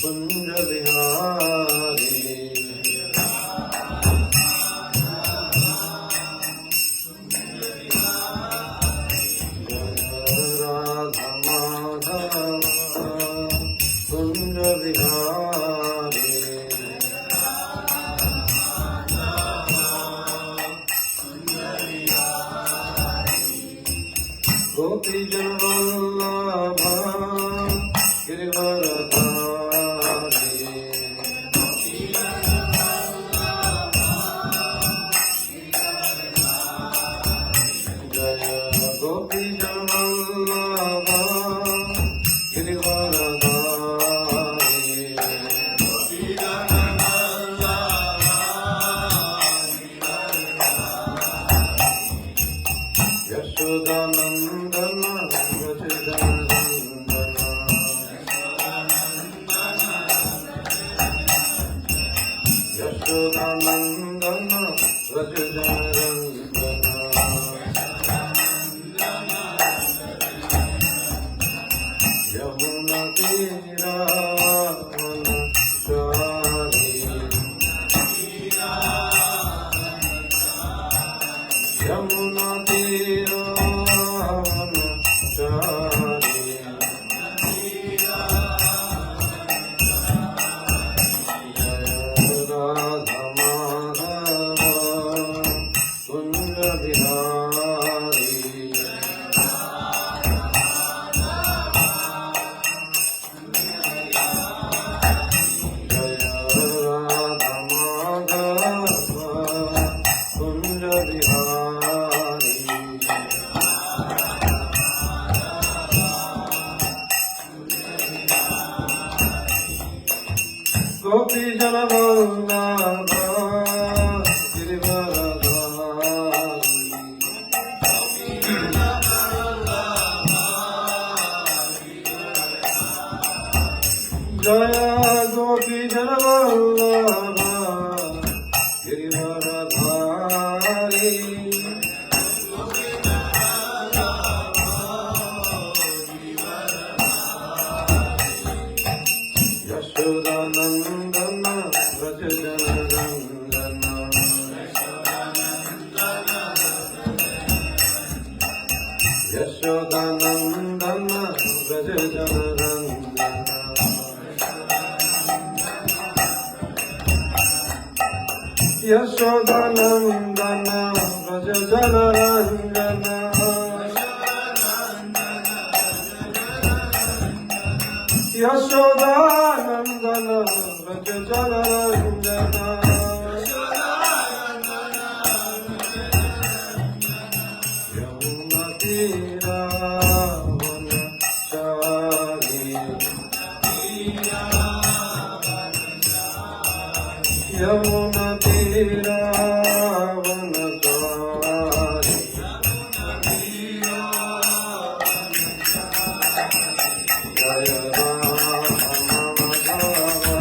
Kunja Bihari Radha Madhava Kunja Bihari Gopi Javallabha Girivaradhari Jaya Gopi Javallabha Girivaradhari Yashodanandana Vrajadandana Yashodanandana Vrajadandana Yamuna Tiravana Chari Yamuna Tiravana Chari Radha Madhava Kunja Bihari Jaya Radha Madhava Kunja Bihari Gopi Jana Vallabha Girivaradhari Jaya Gopi Jana Vallabha Girivaradhari Yashodanandana Vrajadandana Yashodanandana Vrajadandana Yashodanandana Vrajadandana Yashodanandana Vrajadandana Yamuna Tiravana Chari Yamuna Tiravana Chari Jaya Radha Madhava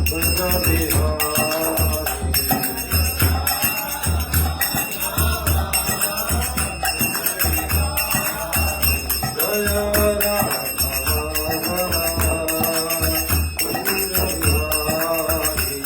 Kunja Bihari Jaya Radha Madhava Kunja Bihari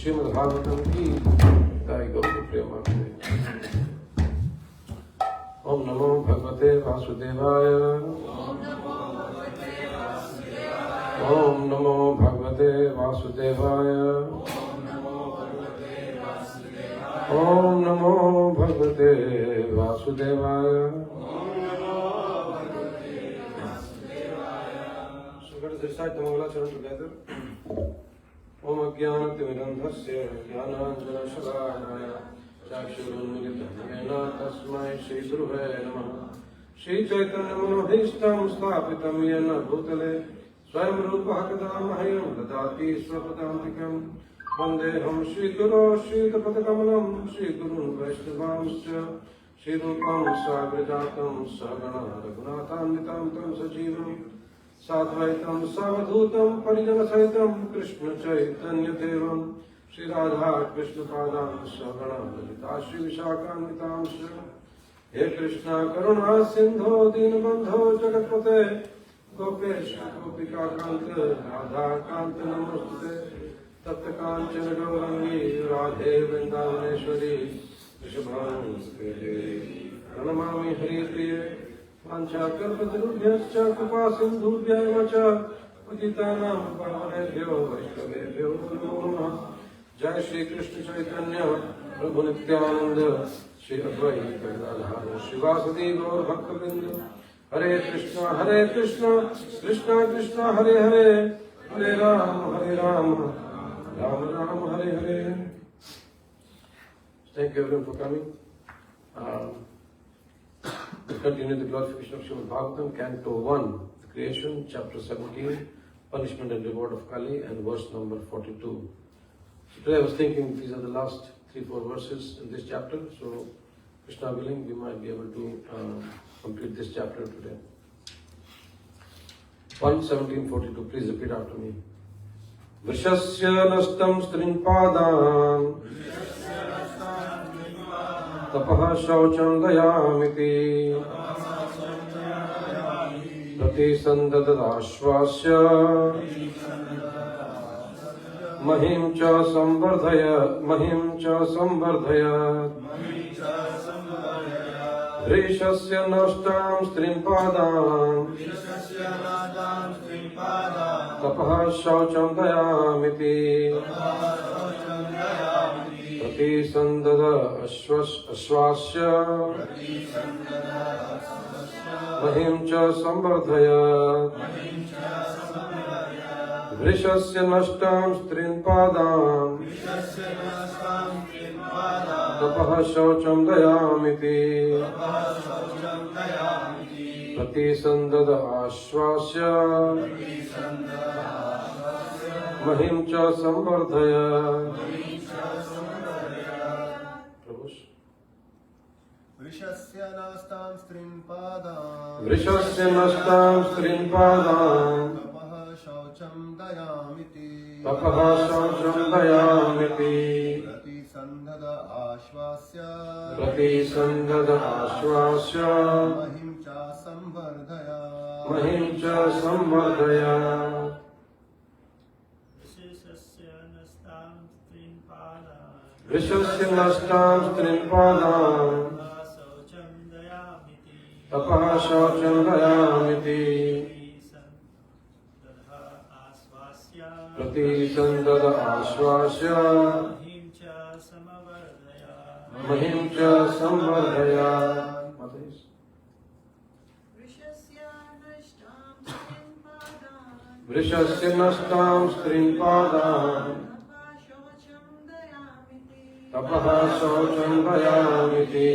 Srīmad Bhāgavatam ki Jai Gaura Premanande. Om Namo Bhagavate Vasudevaya. Om Namo Bhagavate Vasudevaya. Om Namo Bhagavate Vasudevaya. So let us recite the Mangalacharan together. Om Ajnanatimirandhasya Jnananjanashalakaya Chakshurunmilitam Tasmai Shri Guruve Namaha. Shri Chaitanya Manobhishtam Sthapitam Yena Bhutale Swayam Rupa Kadamahyam Dadati Swapadantikam Vandeham Shri Guru Shri Tapatakamalam Shri Guru Vaishnavamscha Shri Rupam Sagrajatam Sagana Raghunathanitam Tam Sajivam Sadvaitam Savadhutam Parijanasahitam Krishna Chaitanya Devam Shri Radha Krishna Padam Sagana Lalita Shri Vishakanitam Shri He Krishna Karuna Sindho Dinabandho Jagatpate Gopesha Gopika Kanta Radha Kanta Namaste Tapta Kanchana Gaurangi Radhe Vrindavaneshwari Rishabham Skride Pranamami Hari Priye Panchakalpatarubhyascha Kripasindhubhyaeva cha Patitanam Pavanebhyo Vaishnavebhyo Namo Namah. Jai Shri Krishna Chaitanya Prabhu Nityananda Shri Advaita Gadadhara Shivasadi Gaur Bhaktivinoda Hare Krishna Krishna Krishna Hare Hare Hare Rama Rama Rama Hare Hare. Thank you everyone for coming. We continue the glorification of Srīmad Bhāgavatam, Canto 1, the creation, chapter 17, punishment and reward of Kali, and verse number 42. So today I was thinking these are the last 3-4 verses in this chapter, so Krishna willing, we might be able to complete this chapter today. 1:17:42, please repeat after me. Vrishasya nastam strinpadam Tapaha shaucham dayamiti Prati sandadadashvasya Mahim cha sambardhaya Vrishasya nashtam strinpadam Tapaha shaucham dayamiti Prati sandada ashvasya Mahim cha sambardhaya Vrishasya nashtam strinpadam Tapaha shaucham dayamiti Prati sandada ashvasya Mahim cha sambardhaya. Vrishasya nastam strinpadam Tapaha shaucham dayamiti Prati sandada ashvasya Mahim cha sambardhaya. Vrishasya nastam strinpadam tapaha shaucham dayamiti prati sandada ashvasya mahim cha samvardhaya. Vrishasya nastam strinpadam tapaha shaucham dayamiti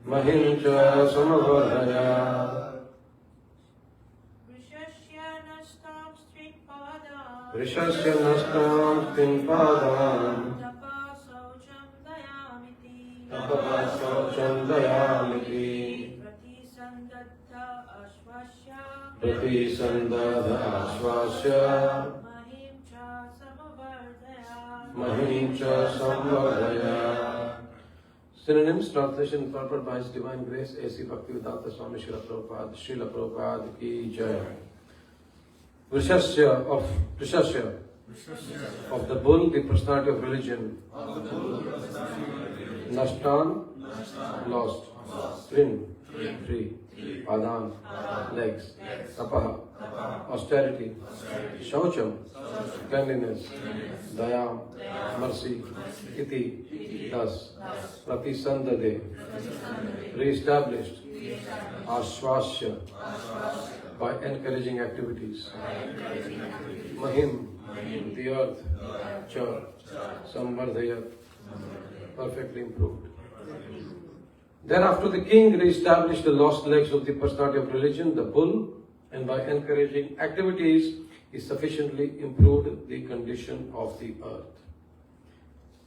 mahim cha samavardhaya. Vrishasya nastam strinpadam tapaha shaucham dayamiti prati sandada ashvasya mahim cha samvardhaya. Synonyms, translation purport by His Divine Grace, A.C. Bhaktivedanta Swami Srila Prabhupada, Srila Prabhupada ki jai. Vrishasya of the bull, the personality of religion. Nashtan, lost. Strin, free. Padam, legs. Tapaha, austerity. Shaucham, cleanliness. Dayam, mercy. Iti, thus. Pratisandade, re-established. Ashvasya, by encouraging activities. Mahim, the earth. Cha, samvardhayat, perfectly improved. Thereafter the king re-established the lost legs of the personality of religion, the bull, and by encouraging activities, he sufficiently improved the condition of the earth.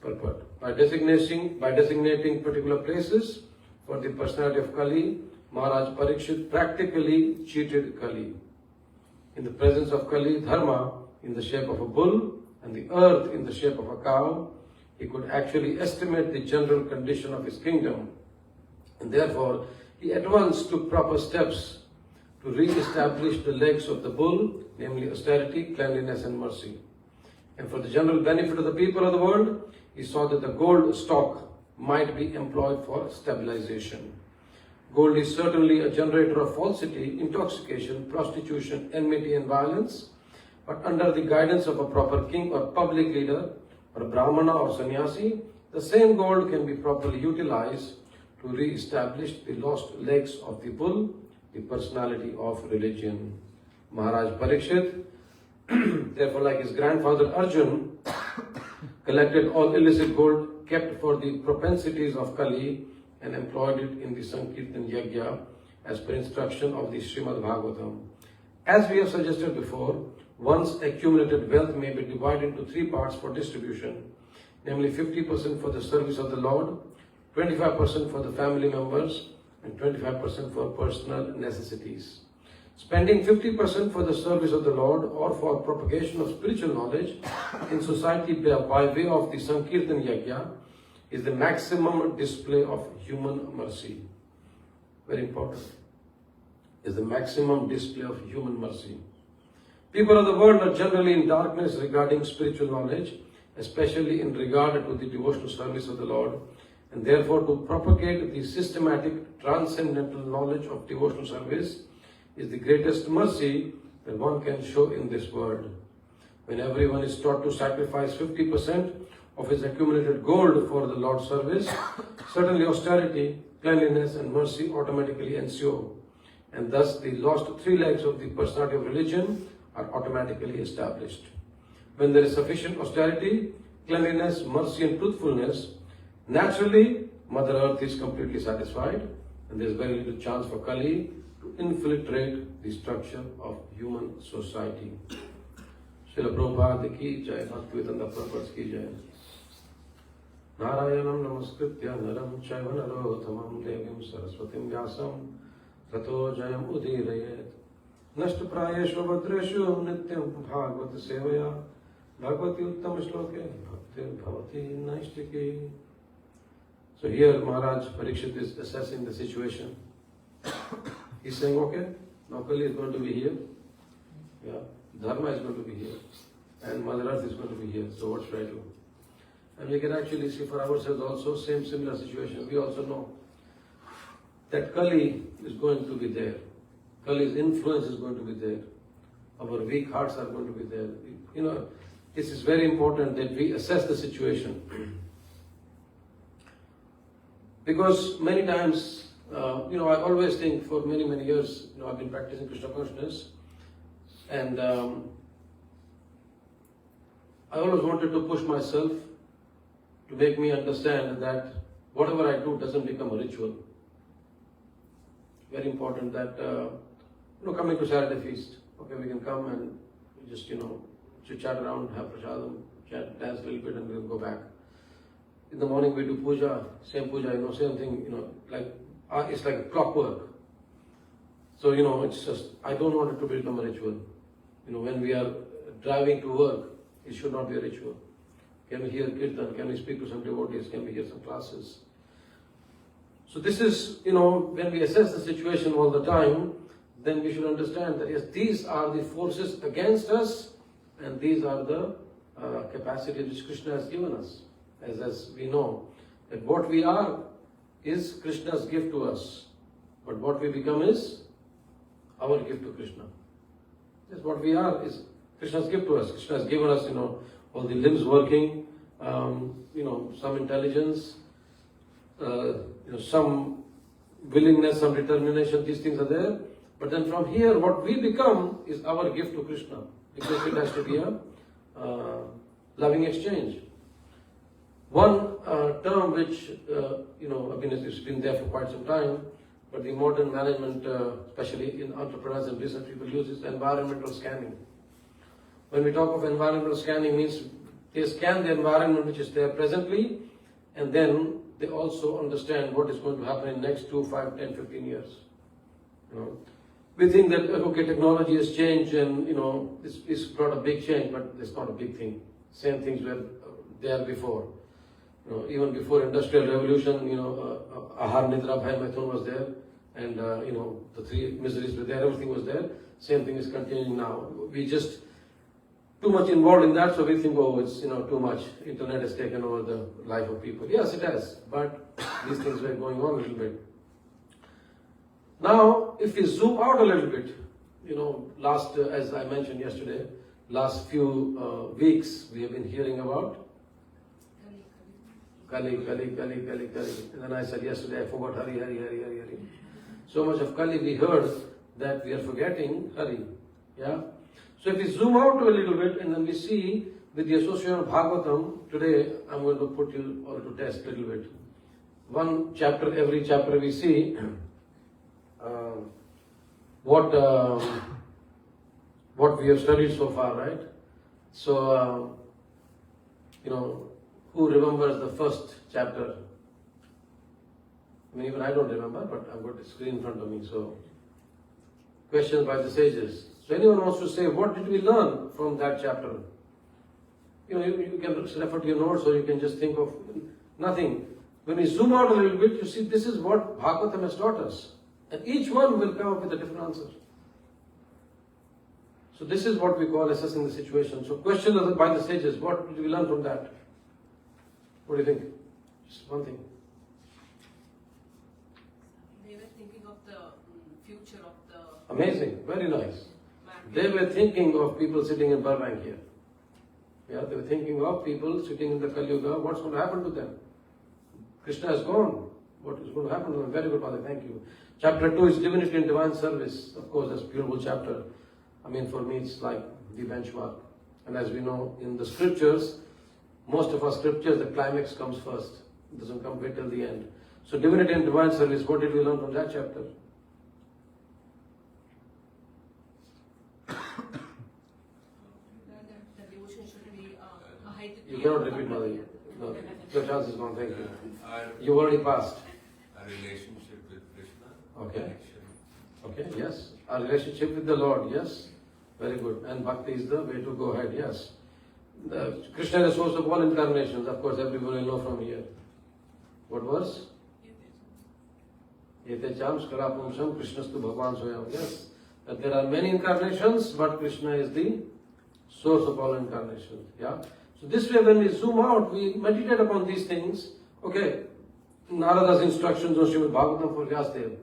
Purport. By designating particular places for the personality of Kali, Maharaj Parikshit practically cheated Kali. In the presence of Kali, Dharma in the shape of a bull and the earth in the shape of a cow, he could actually estimate the general condition of his kingdom, and therefore he at once took proper steps to re-establish the legs of the bull, namely austerity, cleanliness and mercy. And for the general benefit of the people of the world, he saw that the gold stock might be employed for stabilization. Gold is certainly a generator of falsity, intoxication, prostitution, enmity and violence, but under the guidance of a proper king or public leader, or a brahmana or sannyasi, the same gold can be properly utilized to re-establish the lost legs of the bull, the personality of religion. Maharaj Parikshit, therefore like his grandfather Arjun, collected all illicit gold kept for the propensities of Kali and employed it in the Sankirtan Yajna as per instruction of the Srīmad Bhāgavatam. As we have suggested before, one's accumulated wealth may be divided into three parts for distribution, namely 50% for the service of the Lord, 25% for the family members, and 25% for personal necessities. Spending 50% for the service of the Lord or for propagation of spiritual knowledge in society by way of the Sankirtan Yajna is the maximum display of human mercy. Very important. Is the maximum display of human mercy. People of the world are generally in darkness regarding spiritual knowledge, especially in regard to the devotional service of the Lord, and therefore to propagate the systematic transcendental knowledge of devotional service is the greatest mercy that one can show in this world. When everyone is taught to sacrifice 50% of his accumulated gold for the Lord's service, certainly austerity, cleanliness and mercy automatically ensue, and thus the lost three legs of the personality of religion are automatically established. When there is sufficient austerity, cleanliness, mercy and truthfulness, naturally Mother Earth is completely satisfied and there is very little chance for Kali to infiltrate the structure of human society. Srila Prabhupada ki jai, Bhaktivedanta Prabhupada ki jai. Narayanam namaskritya naram chaiva narottamam devim saraswatim vyasam tato jayam udirayet. Nashtaprayeshu bhadreshu nityam bhagavata sevaya bhagavati uttam shloke bhaktir bhavati naishtiki. So here Maharaj Parikshit is assessing the situation. He's saying, okay, now Kali is going to be here. Yeah, Dharma is going to be here. And Mother Earth is going to be here. So what should I do? And we can actually see for ourselves also similar situation. We also know that Kali is going to be there. Kali's influence is going to be there. Our weak hearts are going to be there. You know, this is very important that we assess the situation. Because many times, I always think for many years, I've been practicing Krishna consciousness, and I always wanted to push myself to make me understand that whatever I do doesn't become a ritual. Very important that, coming to Saturday feast, okay, we can come and just, chit-chat around, have prasadam, chat, dance a little bit, and we'll go back. In the morning we do puja, same puja, same thing, it's like a clockwork. So, it's just, I don't want it to become a ritual. When we are driving to work, it should not be a ritual. Can we hear kirtan? Can we speak to some devotees? Can we hear some classes? So this is, when we assess the situation all the time, then we should understand that yes, these are the forces against us, and these are the capacities which Krishna has given us. As we know, that what we are is Krishna's gift to us, but what we become is our gift to Krishna. Yes, what we are is Krishna's gift to us. Krishna has given us, all the limbs working, some intelligence, some willingness, some determination. These things are there. But then from here, what we become is our gift to Krishna, because it has to be a loving exchange. One term which, it's been there for quite some time, but the modern management, especially in entrepreneurs and business people, use is environmental scanning. When we talk of environmental scanning, means they scan the environment which is there presently, and then they also understand what is going to happen in the next 2, 5, 10, 15 years. We think that, okay, technology has changed and, it's brought a big change, but it's not a big thing. Same things were there before. Even before Industrial Revolution, Ahar, Nidra, Bhai, Maithun was there, and, the three miseries were there, everything was there. Same thing is continuing now. We just too much involved in that, so we think, oh, it's, too much. Internet has taken over the life of people. Yes, it has, but these things were going on a little bit. Now, if we zoom out a little bit, last, as I mentioned yesterday, last few weeks, we have been hearing about Kali. And then I said yesterday, I forgot Hari. So much of Kali we heard that we are forgetting Hari. Yeah? So if we zoom out a little bit and then we see with the association of Bhāgavatam, today I'm going to put you all to test a little bit. One chapter, every chapter we see what we have studied so far, right? So, who remembers the first chapter? I mean, even I don't remember, but I've got the screen in front of me. So, questions by the sages. So, anyone wants to say, what did we learn from that chapter? You can refer to your notes, or you can just think of nothing. When we zoom out a little bit, you see this is what Bhāgavatam has taught us. And each one will come up with a different answer. So this is what we call assessing the situation. So question by the sages, what did we learn from that? What do you think? Just one thing. They were thinking of the future of the... Amazing, very nice. They were thinking of people sitting in Burbank here. Yeah, they were thinking of people sitting in the Kali Yuga. What's going to happen to them? Krishna has gone. What is going to happen to them? Very good, Father, thank you. Chapter 2 is Divinity and Divine Service. Of course, that's a beautiful chapter. I mean, for me, it's like the benchmark. And as we know, in the scriptures, most of our scriptures, the climax comes first. It doesn't come wait till the end. So, Divinity and Divine Service, what did we learn from that chapter? The devotion should be a height. You cannot repeat, Mother. No, your chance is gone, thank you. You already passed. Our relationship with Krishna. Okay. Okay, yes. Our relationship with the Lord, yes. Very good. And Bhakti is the way to go ahead, yes. Krishna is the source of all incarnations. Of course, everyone will know from here. What verse? Ete cham skarapumsam Krishnastu Bhagavan Swayam. Yes, that there are many incarnations, but Krishna is the source of all incarnations. Yeah. So this way, when we zoom out, we meditate upon these things. Okay, Narada's instructions on Srimad Bhagavatam for Vyasdev.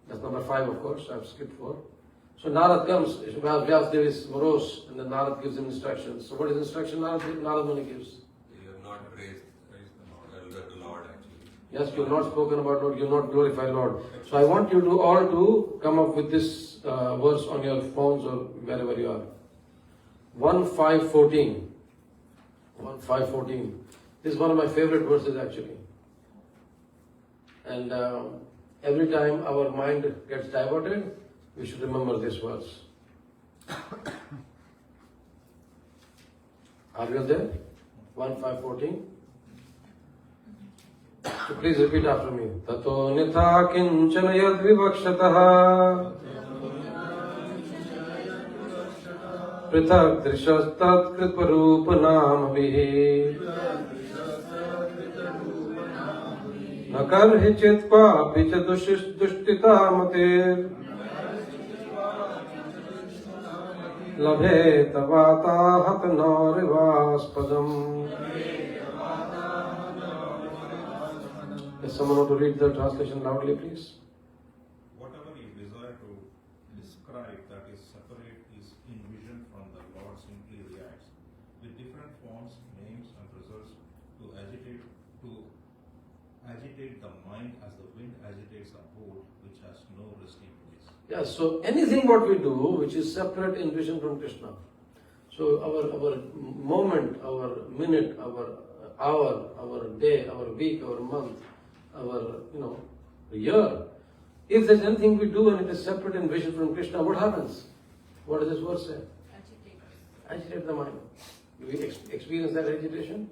That's number 5, of course. I've skipped 4. So Narad comes, Vyasdev is morose, and then Narad gives him instructions. So what is instruction Narad Muni gives? You have not praised the Lord actually. Yes, you have not spoken about Lord, you have not glorified Lord. So I want you to all to come up with this verse on your phones or wherever you are. 1.5.14. 1.5.14. This is one of my favorite verses actually. And every time our mind gets diverted, we should remember this verse. Are you there? 1.5.14. So please repeat after me. Tato nitha kinchana yad vivakshataha prithak drishastat kritparupanamavihi nakarhi chitpa picha dushtita matir labhe tavata hatnorivaspadam. Is someone want to read the translation loudly, please? Whatever you desire to describe that is separate is in vision from the Lord simply reacts with different forms, names, and results to agitate the mind as the wind agitates a boat which has no resting place. Yes, so anything what we do which is separate in vision from Krishna. So our moment, our minute, our hour, our day, our week, our month, our year. If there's anything we do and it is separate in vision from Krishna, what happens? What does this verse say? Agitate the mind. Do we experience that agitation?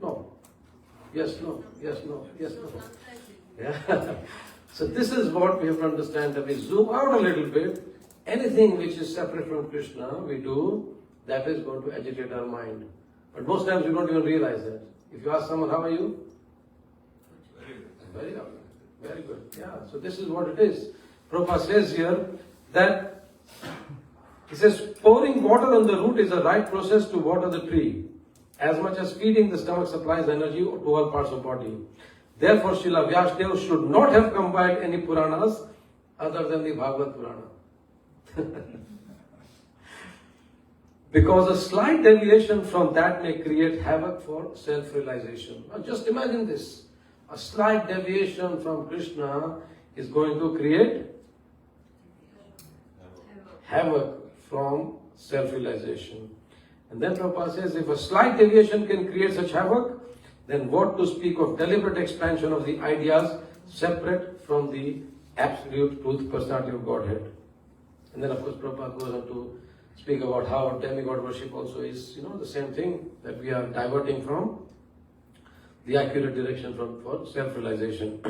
No. Yes, no. Yes, no. Yes, no. Yeah. So this is what we have to understand, that we zoom out a little bit. Anything which is separate from Krishna, we do, that is going to agitate our mind. But most times we don't even realize that. If you ask someone, how are you? Very good. Very good. Yeah. So this is what it is. Prabhupada says here that he says pouring water on the root is the right process to water the tree, as much as feeding the stomach supplies energy to all parts of body. Therefore, Srila Vyasdev should not have compiled any Puranas other than the Bhagavad Purana. Because a slight deviation from that may create havoc for self-realization. Now just imagine this. A slight deviation from Krishna is going to create havoc from self-realization. And then Prabhupada says, if a slight deviation can create such havoc, then what to speak of deliberate expansion of the ideas separate from the absolute truth, personality of Godhead. And then of course Prabhupada goes on to speak about how demigod worship also is, the same thing, that we are diverting from the accurate direction for self-realization.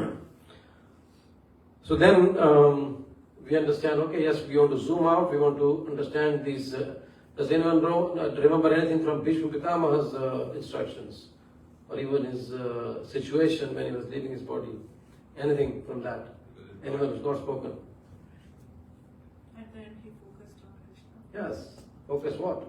So then we understand, okay, yes, we want to zoom out, we want to understand these. Does anyone remember anything from Bhishma Pitamaha's instructions? Or even his situation when he was leaving his body? Anything from that? Anyone who's not spoken? At the end he focused on Krishna. Yes. Focus what? On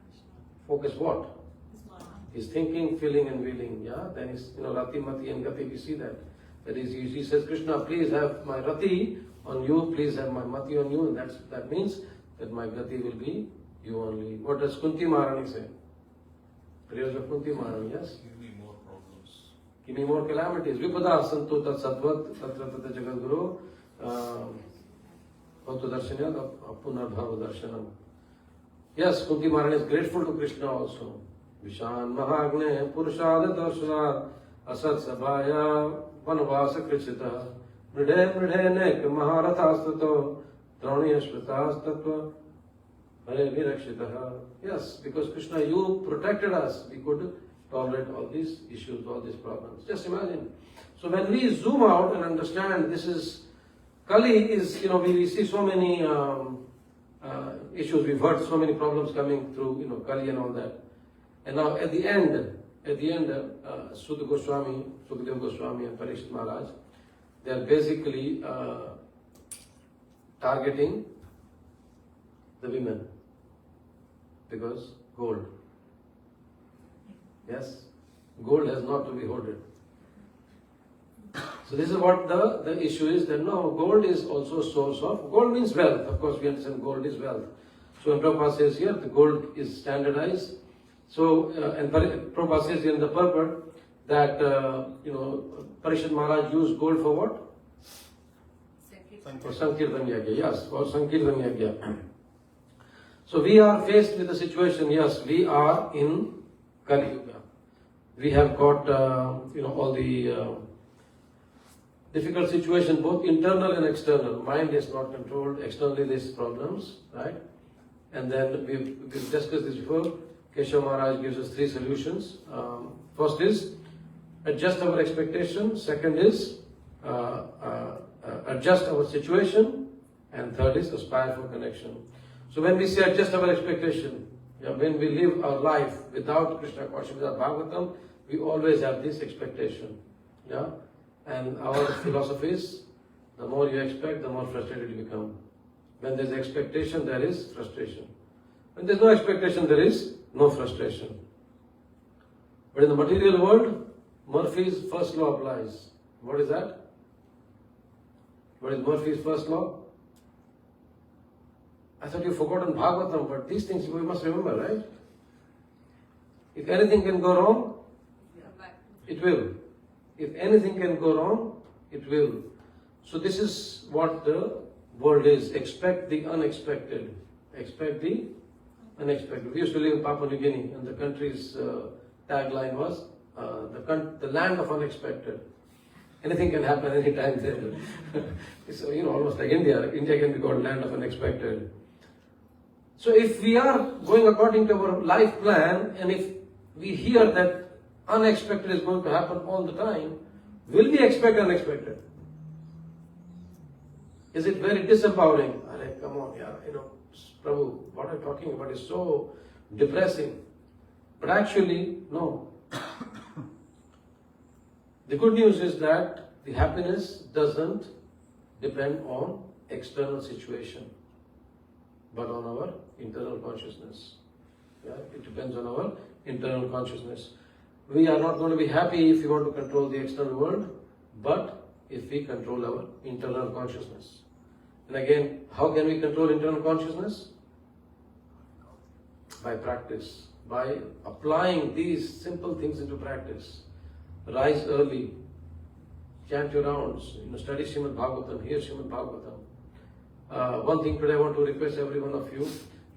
Krishna. Focus what? His mind. He's thinking, feeling and willing. Yeah. Then he's, Rati, Mati and Gati, we see that. That is, he says, Krishna, please have my Rati on you, please have my Mati on you. And that means that my Gati will be you only. What does Kunti Maharani say? Prayers of Kunti Maharani, yes? Give me more problems. Give me more calamities. Vipada santu tat sadvat tatra tata jagadguru bhakta darshanat apunar bhava darshanam. Yes, Kunti Maharani is grateful to Krishna also. Vishan mahagne purushada darshanat asat sabhaya vanvasa krichita mridhe mridhe nek maharathasthato droniya shvitastatva harekrishnatempleburbank. Yes, because Krishna, you protected us. We could tolerate all these issues, all these problems. Just imagine. So when we zoom out and understand this is, Kali is, we see so many issues, we've heard so many problems coming through, Kali and all that. And now at the end at the end, Sudha Goswami, Sukadeva Goswami and Parikshit Maharaj, they are basically targeting the women because gold. Yes, gold has not to be hoarded. So this is what the issue is, that no, gold is also a source of, gold means wealth. Of course we understand gold is wealth. So when Prabhupada says here, the gold is standardized. So, and Prabhupada says here in the purport that, Parikshit Maharaj used gold for what? For Sankirtan Yagya, yes, for Sankirtan Yagya. So we are faced with a situation, yes, we are in Kali Yuga. We have got, all the difficult situation, both internal and external. Mind is not controlled, externally there's problems, right? And then we've discussed this before. Keshav Maharaj gives us 3 solutions. First is adjust our expectation. Second is adjust our situation. And third is aspire for connection. So when we say adjust our expectation, when we live our life without Krishna consciousness, without Bhagavatam, we always have this expectation. Yeah? And our philosophy is, the more you expect, the more frustrated you become. When there is expectation, there is frustration. When there is no expectation, there is no frustration. But in the material world, Murphy's first law applies. What is that? What is Murphy's first law? I thought you've forgotten Bhagavatam, but these things we must remember, right? If anything can go wrong, it will. If anything can go wrong, it will. So this is what the world is. Expect the unexpected. Expect the unexpected. We used to live in Papua New Guinea, and the country's tagline was the land of unexpected. Anything can happen anytime there. It's almost like India. India can be called land of unexpected. So if we are going according to our life plan, and if we hear that unexpected is going to happen all the time, will we expect unexpected? Is it very disempowering? Come on, Prabhu, what I'm talking about is so depressing. But actually, no. The good news is that the happiness doesn't depend on external situation, but on our internal consciousness. Yeah? It depends on our internal consciousness. We are not going to be happy if we want to control the external world, but if we control our internal consciousness. And again, how can we control internal consciousness? By practice, by applying these simple things into practice. Rise early, chant your rounds, study Srīmad Bhāgavatam, hear Srīmad Bhāgavatam. One thing today I want to request every one of you,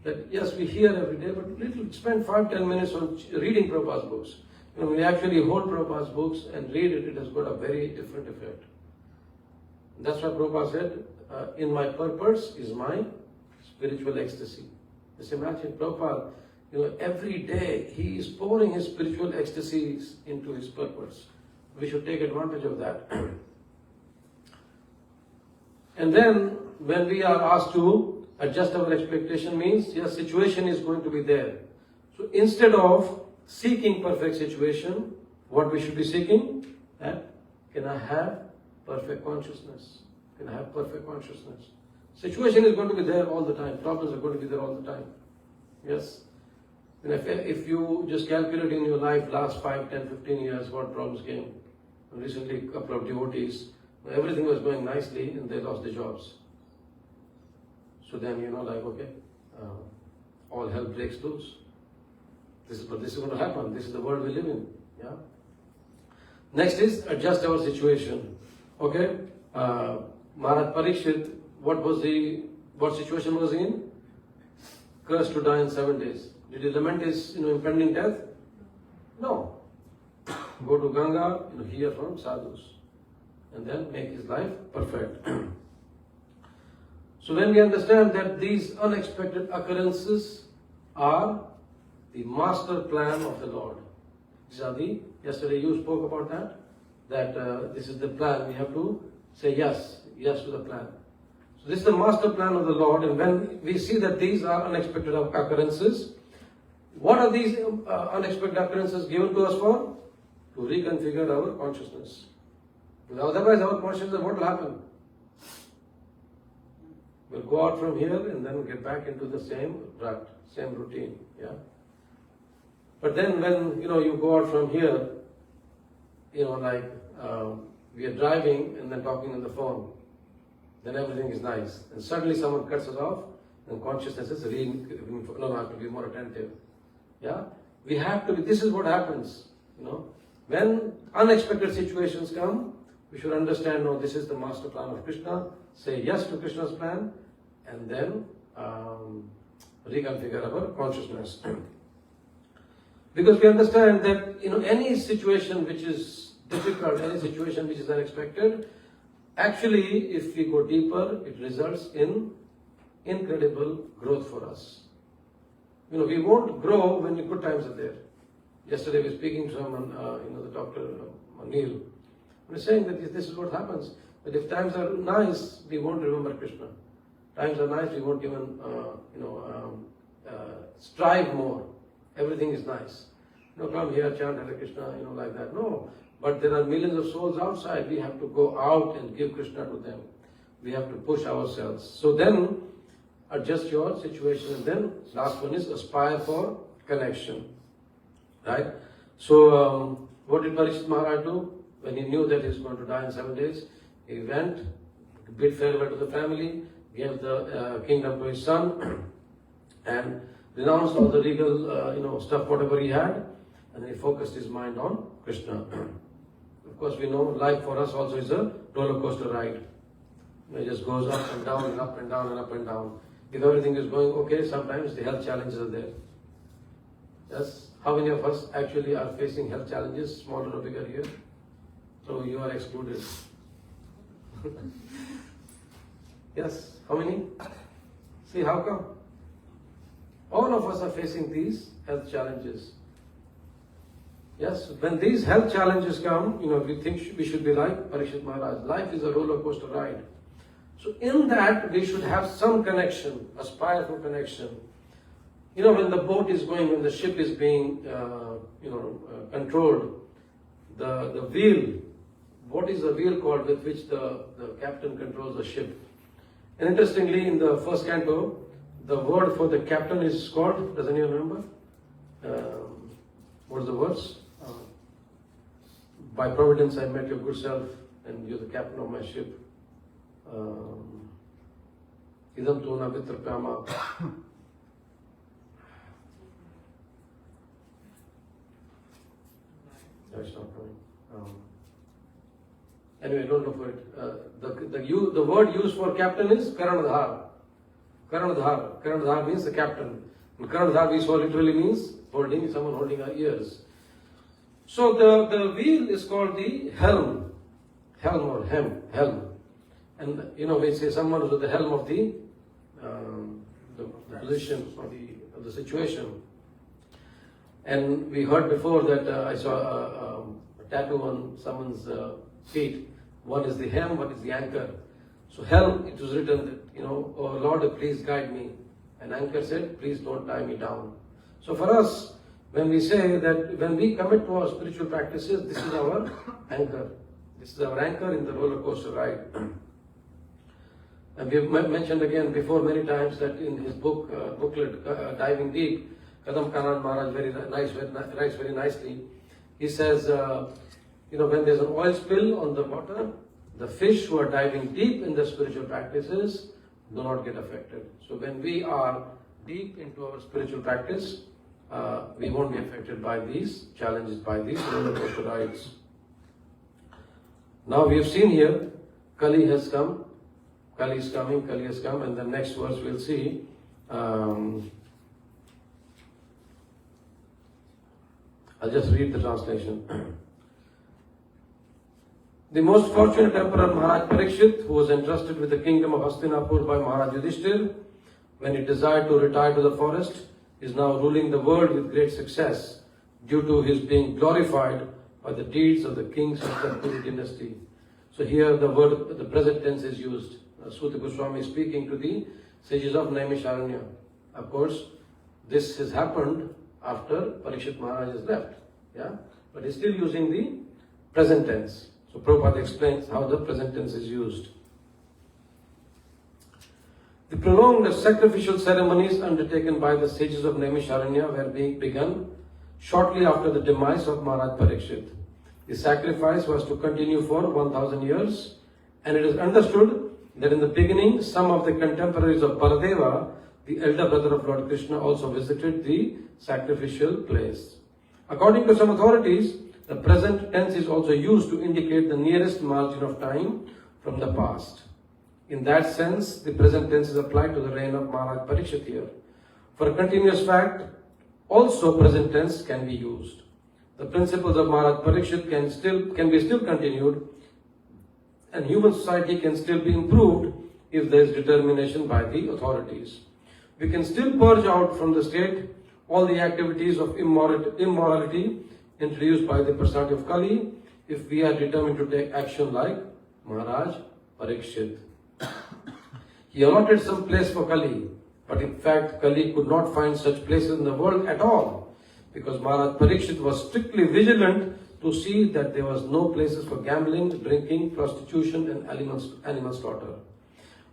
that yes, we hear every day, but spend 5-10 minutes on reading Prabhupada's books. When we actually hold Prabhupada's books and read it, it has got a very different effect. That's why Prabhupada said, in my purpose is my spiritual ecstasy. Just imagine Prabhupada, every day he is pouring his spiritual ecstasies into his purpose. We should take advantage of that. And then when we are asked to adjust our expectation, means yes, situation is going to be there. So instead of seeking perfect situation, what we should be seeking? Can I have perfect consciousness? Can I have perfect consciousness? Situation is going to be there all the time. Problems are going to be there all the time. Yes. And if you just calculate in your life last 5, 10, 15 years what problems came. Recently a couple of devotees, everything was going nicely and they lost their jobs. So then all hell breaks loose. This is going to happen. This is the world we live in. Yeah. Next is adjust our situation. Okay. Maharaj Parikshit, what situation was he in? Cursed to die in 7 days. Did he lament his impending death? No. Go to Ganga, hear from sadhus, and then make his life perfect. So when we understand that these unexpected occurrences are the master plan of the Lord. Yesterday you spoke about that this is the plan. We have to say yes to the plan. So this is the master plan of the Lord, and when we see that these are unexpected occurrences, What are these unexpected occurrences given to us for? To reconfigure our consciousness. Otherwise, our consciousness, what will happen? We'll go out from here and then get back into the same rut, same routine. Yeah. But then when you go out from here, like we are driving and then talking on the phone, then everything is nice. And suddenly someone cuts us off, and consciousness is I have to be more attentive. Yeah, we have to be. This is what happens. When unexpected situations come, we should understand. No, this is the master plan of Krishna. Say yes to Krishna's plan, and then reconfigure our consciousness. Because we understand that any situation which is difficult, any situation which is unexpected, actually, if we go deeper, it results in incredible growth for us. We won't grow when the good times are there. Yesterday we were speaking to someone, the Dr. Neil. We were saying that this is what happens. That if times are nice, we won't remember Krishna. Times are nice, we won't even, strive more. Everything is nice. Come here, chant harekrishna, like that. No. But there are millions of souls outside. We have to go out and give Krishna to them. We have to push ourselves. So then, adjust your situation, and then last one is aspire for connection. Right? So, what did Parikshit Maharaj do? When he knew that he was going to die in 7 days, he went, bid farewell to the family, gave the kingdom to his son, and renounced all the regal, stuff, whatever he had, and he focused his mind on Krishna. Of course, we know life for us also is a roller coaster ride. It just goes up and down and up and down and up and down. If everything is going okay, sometimes the health challenges are there. Yes? How many of us actually are facing health challenges, smaller or bigger here? So you are excluded. Yes? How many? See, how come? All of us are facing these health challenges. Yes, when these health challenges come, we think we should be like Parikshit Maharaj. Life is a roller coaster ride. So in that, we should have some connection, aspire for connection. When the boat is going, when the ship is being, controlled, the wheel, what is the wheel called with which the captain controls the ship? And interestingly, in the first canto, the word for the captain is called, does anyone remember? What is the words? By providence I met your good self, and you're the captain of my ship. Idam tu na vitrapyama. That's not coming. Anyway, don't look for it. The word used for captain is Karanadhar. Karanadhar. Karanadhar means the captain. And Karanadhar we saw literally means someone holding our ears. So the wheel is called the helm. Helm or helm. And we say someone is at the helm of the position of the situation. And we heard before that I saw a tattoo on someone's feet. One is the helm, one is the anchor. So helm, it was written that, oh Lord, please guide me. And anchor said, please don't tie me down. So for us, when we say that when we commit to our spiritual practices, this is our anchor. This is our anchor in the roller coaster ride. And we have mentioned again before many times that in his booklet, Diving Deep, Kadam Kanan Maharaj writes very nicely. He says, when there's an oil spill on the water, the fish who are diving deep in the spiritual practices do not get affected. So when we are deep into our spiritual practice, we won't be affected by these challenges, by these roller coaster rides. Now we have seen here, Kali has come, Kali is coming, Kali has come, and the next verse we'll see. I'll just read the translation. The most fortunate Emperor Maharaj Parikshit, who was entrusted with the kingdom of Hastinapur by Maharaj Yudhishthir, when he desired to retire to the forest, is now ruling the world with great success due to his being glorified by the deeds of the kings of the Kuru dynasty. So here the present tense is used. Suta Goswami is speaking to the sages of Naimisharanya. Of course, this has happened after Parikshit Maharaj is left. Yeah? But he's still using the present tense. So Prabhupada explains how the present tense is used. The prolonged sacrificial ceremonies undertaken by the sages of Naimisharanya were being begun shortly after the demise of Maharaj Parikshit. The sacrifice was to continue for 1000 years, and it is understood that in the beginning some of the contemporaries of Baladeva, the elder brother of Lord Krishna, also visited the sacrificial place. According to some authorities, the present tense is also used to indicate the nearest margin of time from the past. In that sense, the present tense is applied to the reign of Maharaj Parikshit here. For a continuous fact, also present tense can be used. The principles of Maharaj Parikshit can be still continued, and human society can still be improved if there is determination by the authorities. We can still purge out from the state all the activities of immorality introduced by the personality of Kali if we are determined to take action like Maharaj Parikshit. He allotted some place for Kali, but in fact Kali could not find such places in the world at all, because Maharaj Parikshit was strictly vigilant to see that there was no places for gambling, drinking, prostitution and animal slaughter.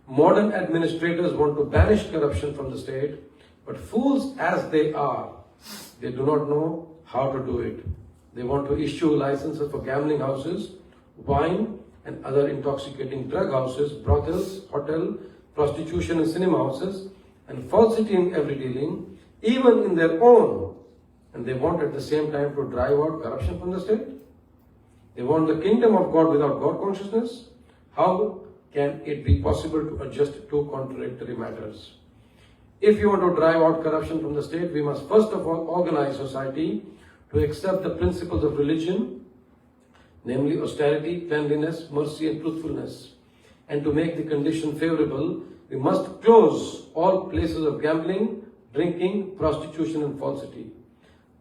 Modern administrators want to banish corruption from the state, but fools as they are, they do not know how to do it. They want to issue licenses for gambling houses, wine and other intoxicating drug houses, brothels, hotel, prostitution and cinema houses, and falsity in every dealing, even in their own. And they want at the same time to drive out corruption from the state. They want the kingdom of God without God consciousness. How can it be possible to adjust two contradictory matters? If you want to drive out corruption from the state, we must first of all organize society to accept the principles of religion, namely austerity, cleanliness, mercy and truthfulness. And to make the condition favorable, we must close all places of gambling, drinking, prostitution and falsity.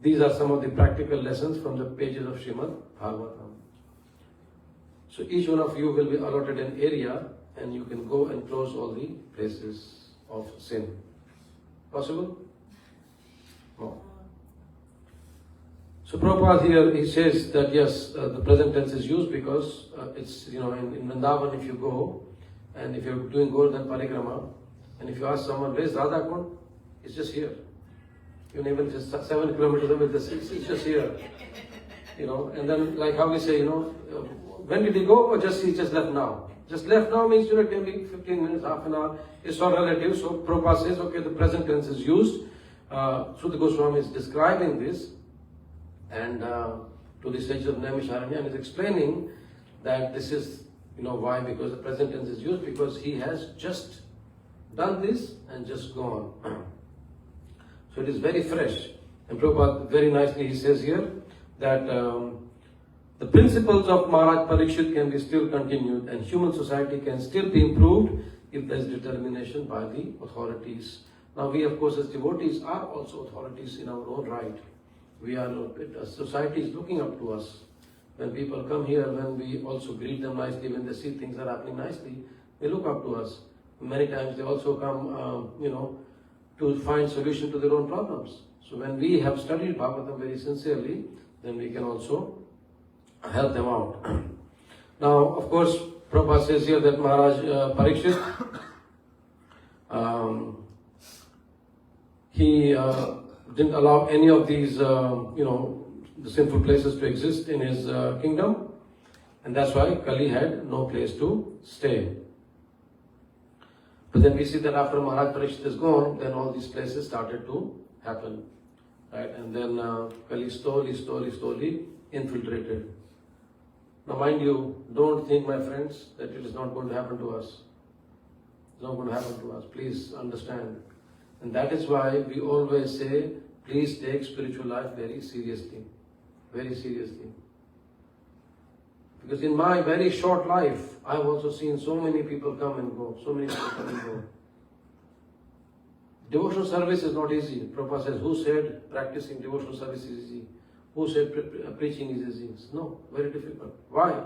These are some of the practical lessons from the pages of Srīmad Bhāgavatam. So each one of you will be allotted an area and you can go and close all the places of sin. Possible? No. So Prabhupada here, he says that yes, the present tense is used because it's, in Vrindavan if you go and if you're doing Golden Parikrama and if you ask someone, where's Radha Kund? It's just here. Even if it's 7 kilometers away, it's just here. And then like how we say, when did he go? Or he just left now. Just left now means, it can be 15 minutes, half an hour. It's all relative. So Prabhupada says, okay, the present tense is used. Sutta Goswami is describing this and to the sages of Naimisharanya and is explaining that this is, why, because the present tense is used because he has just done this and just gone. So it is very fresh. And Prabhupada very nicely he says here that the principles of Maharaj Parikshit can be still continued and human society can still be improved if there is determination by the authorities. Now we of course as devotees are also authorities in our own right. We are, society is looking up to us. When people come here, when we also greet them nicely, when they see things are happening nicely, they look up to us. Many times they also come, to find solution to their own problems. So when we have studied Bhagavatam very sincerely, then we can also help them out. Now, of course, Prabhupada says here that Maharaj Parikshit, he didn't allow any of these, the sinful places to exist in his kingdom, and that's why Kali had no place to stay. But then we see that after Maharaj Parikshit is gone, then all these places started to happen, right? And then Kali slowly infiltrated. Now mind you, don't think, my friends, that it is not going to happen to us. It's not going to happen to us. Please understand. And that is why we always say, please take spiritual life very seriously. Very seriously. Because in my very short life, I've also seen so many people come and go. So many people come and go. Devotional service is not easy. Prabhupada says, who said practicing devotional service is easy? Who said preaching is easy? No, very difficult. Why?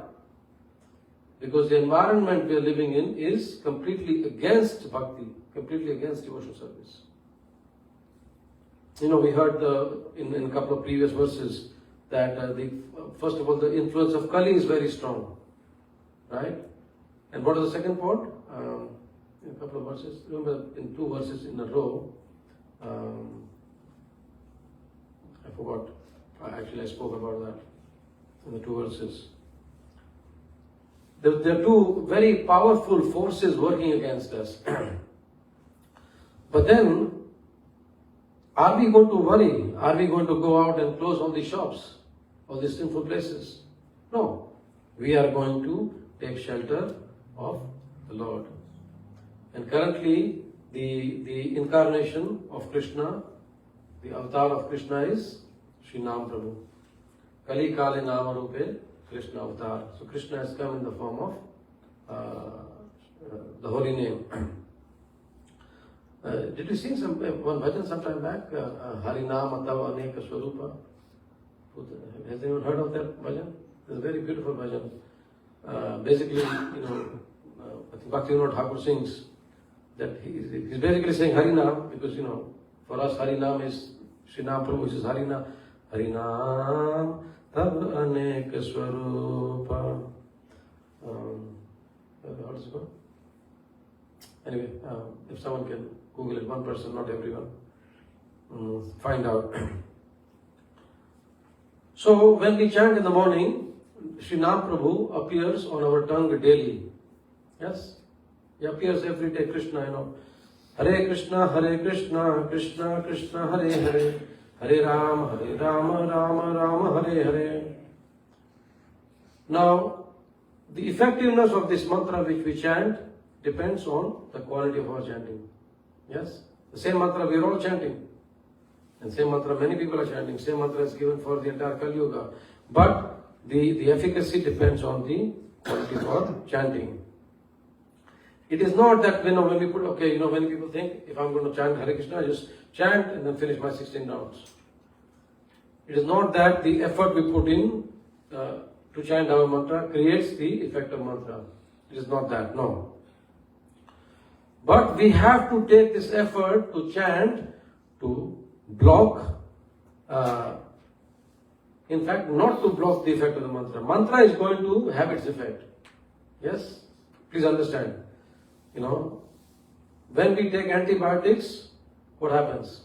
Because the environment we are living in is completely against bhakti, completely against devotional service. we heard in a couple of previous verses that first of all, the influence of Kali is very strong, right? And what is the second point? In a couple of verses, remember in 2 verses in a row, I forgot. Actually, I spoke about that in the 2 verses. There are 2 very powerful forces working against us. But then, are we going to worry? Are we going to go out and close all these shops, all these sinful places? No. We are going to take shelter of the Lord. And currently, the incarnation of Krishna, the avatar of Krishna is Srīmad Prabhu. Kali Kale Nama Rupe Krishna avatar. So Krishna has come in the form of the holy name. Did you sing one bhajan sometime back? Harinam Atava Aneka Swarupa. Has anyone heard of that bhajan? It's a very beautiful bhajan. Basically, I think Bhaktivinoda Thakur sings that he's basically saying Harinam because, for us Harinam is Srīmad Prabhu, which is Harinam. Harinam Tav Aneka Swarupa. How does it go? Anyway, if someone can Google it, one person, not everyone, find out. So, when we chant in the morning, Srīmad Prabhu appears on our tongue daily. Yes? He appears every day, Krishna, harekrishna, harekrishna, Krishna, Krishna, Hare Hare, Hare Rama, Rama, Rama, Hare Hare. Now, the effectiveness of this mantra which we chant depends on the quality of our chanting. Yes? The same mantra we are all chanting. And same mantra many people are chanting. Same mantra is given for the entire Kali Yuga. But the efficacy depends on the quality of our chanting. It is not that when we put, when people think, if I'm going to chant Hare Krishna, I just chant and then finish my 16 rounds. It is not that the effort we put in to chant our mantra creates the effect of mantra. It is not that, no. But we have to take this effort to chant, to block, in fact, not to block the effect of the mantra. Mantra is going to have its effect. Yes? Please understand. When we take antibiotics, what happens?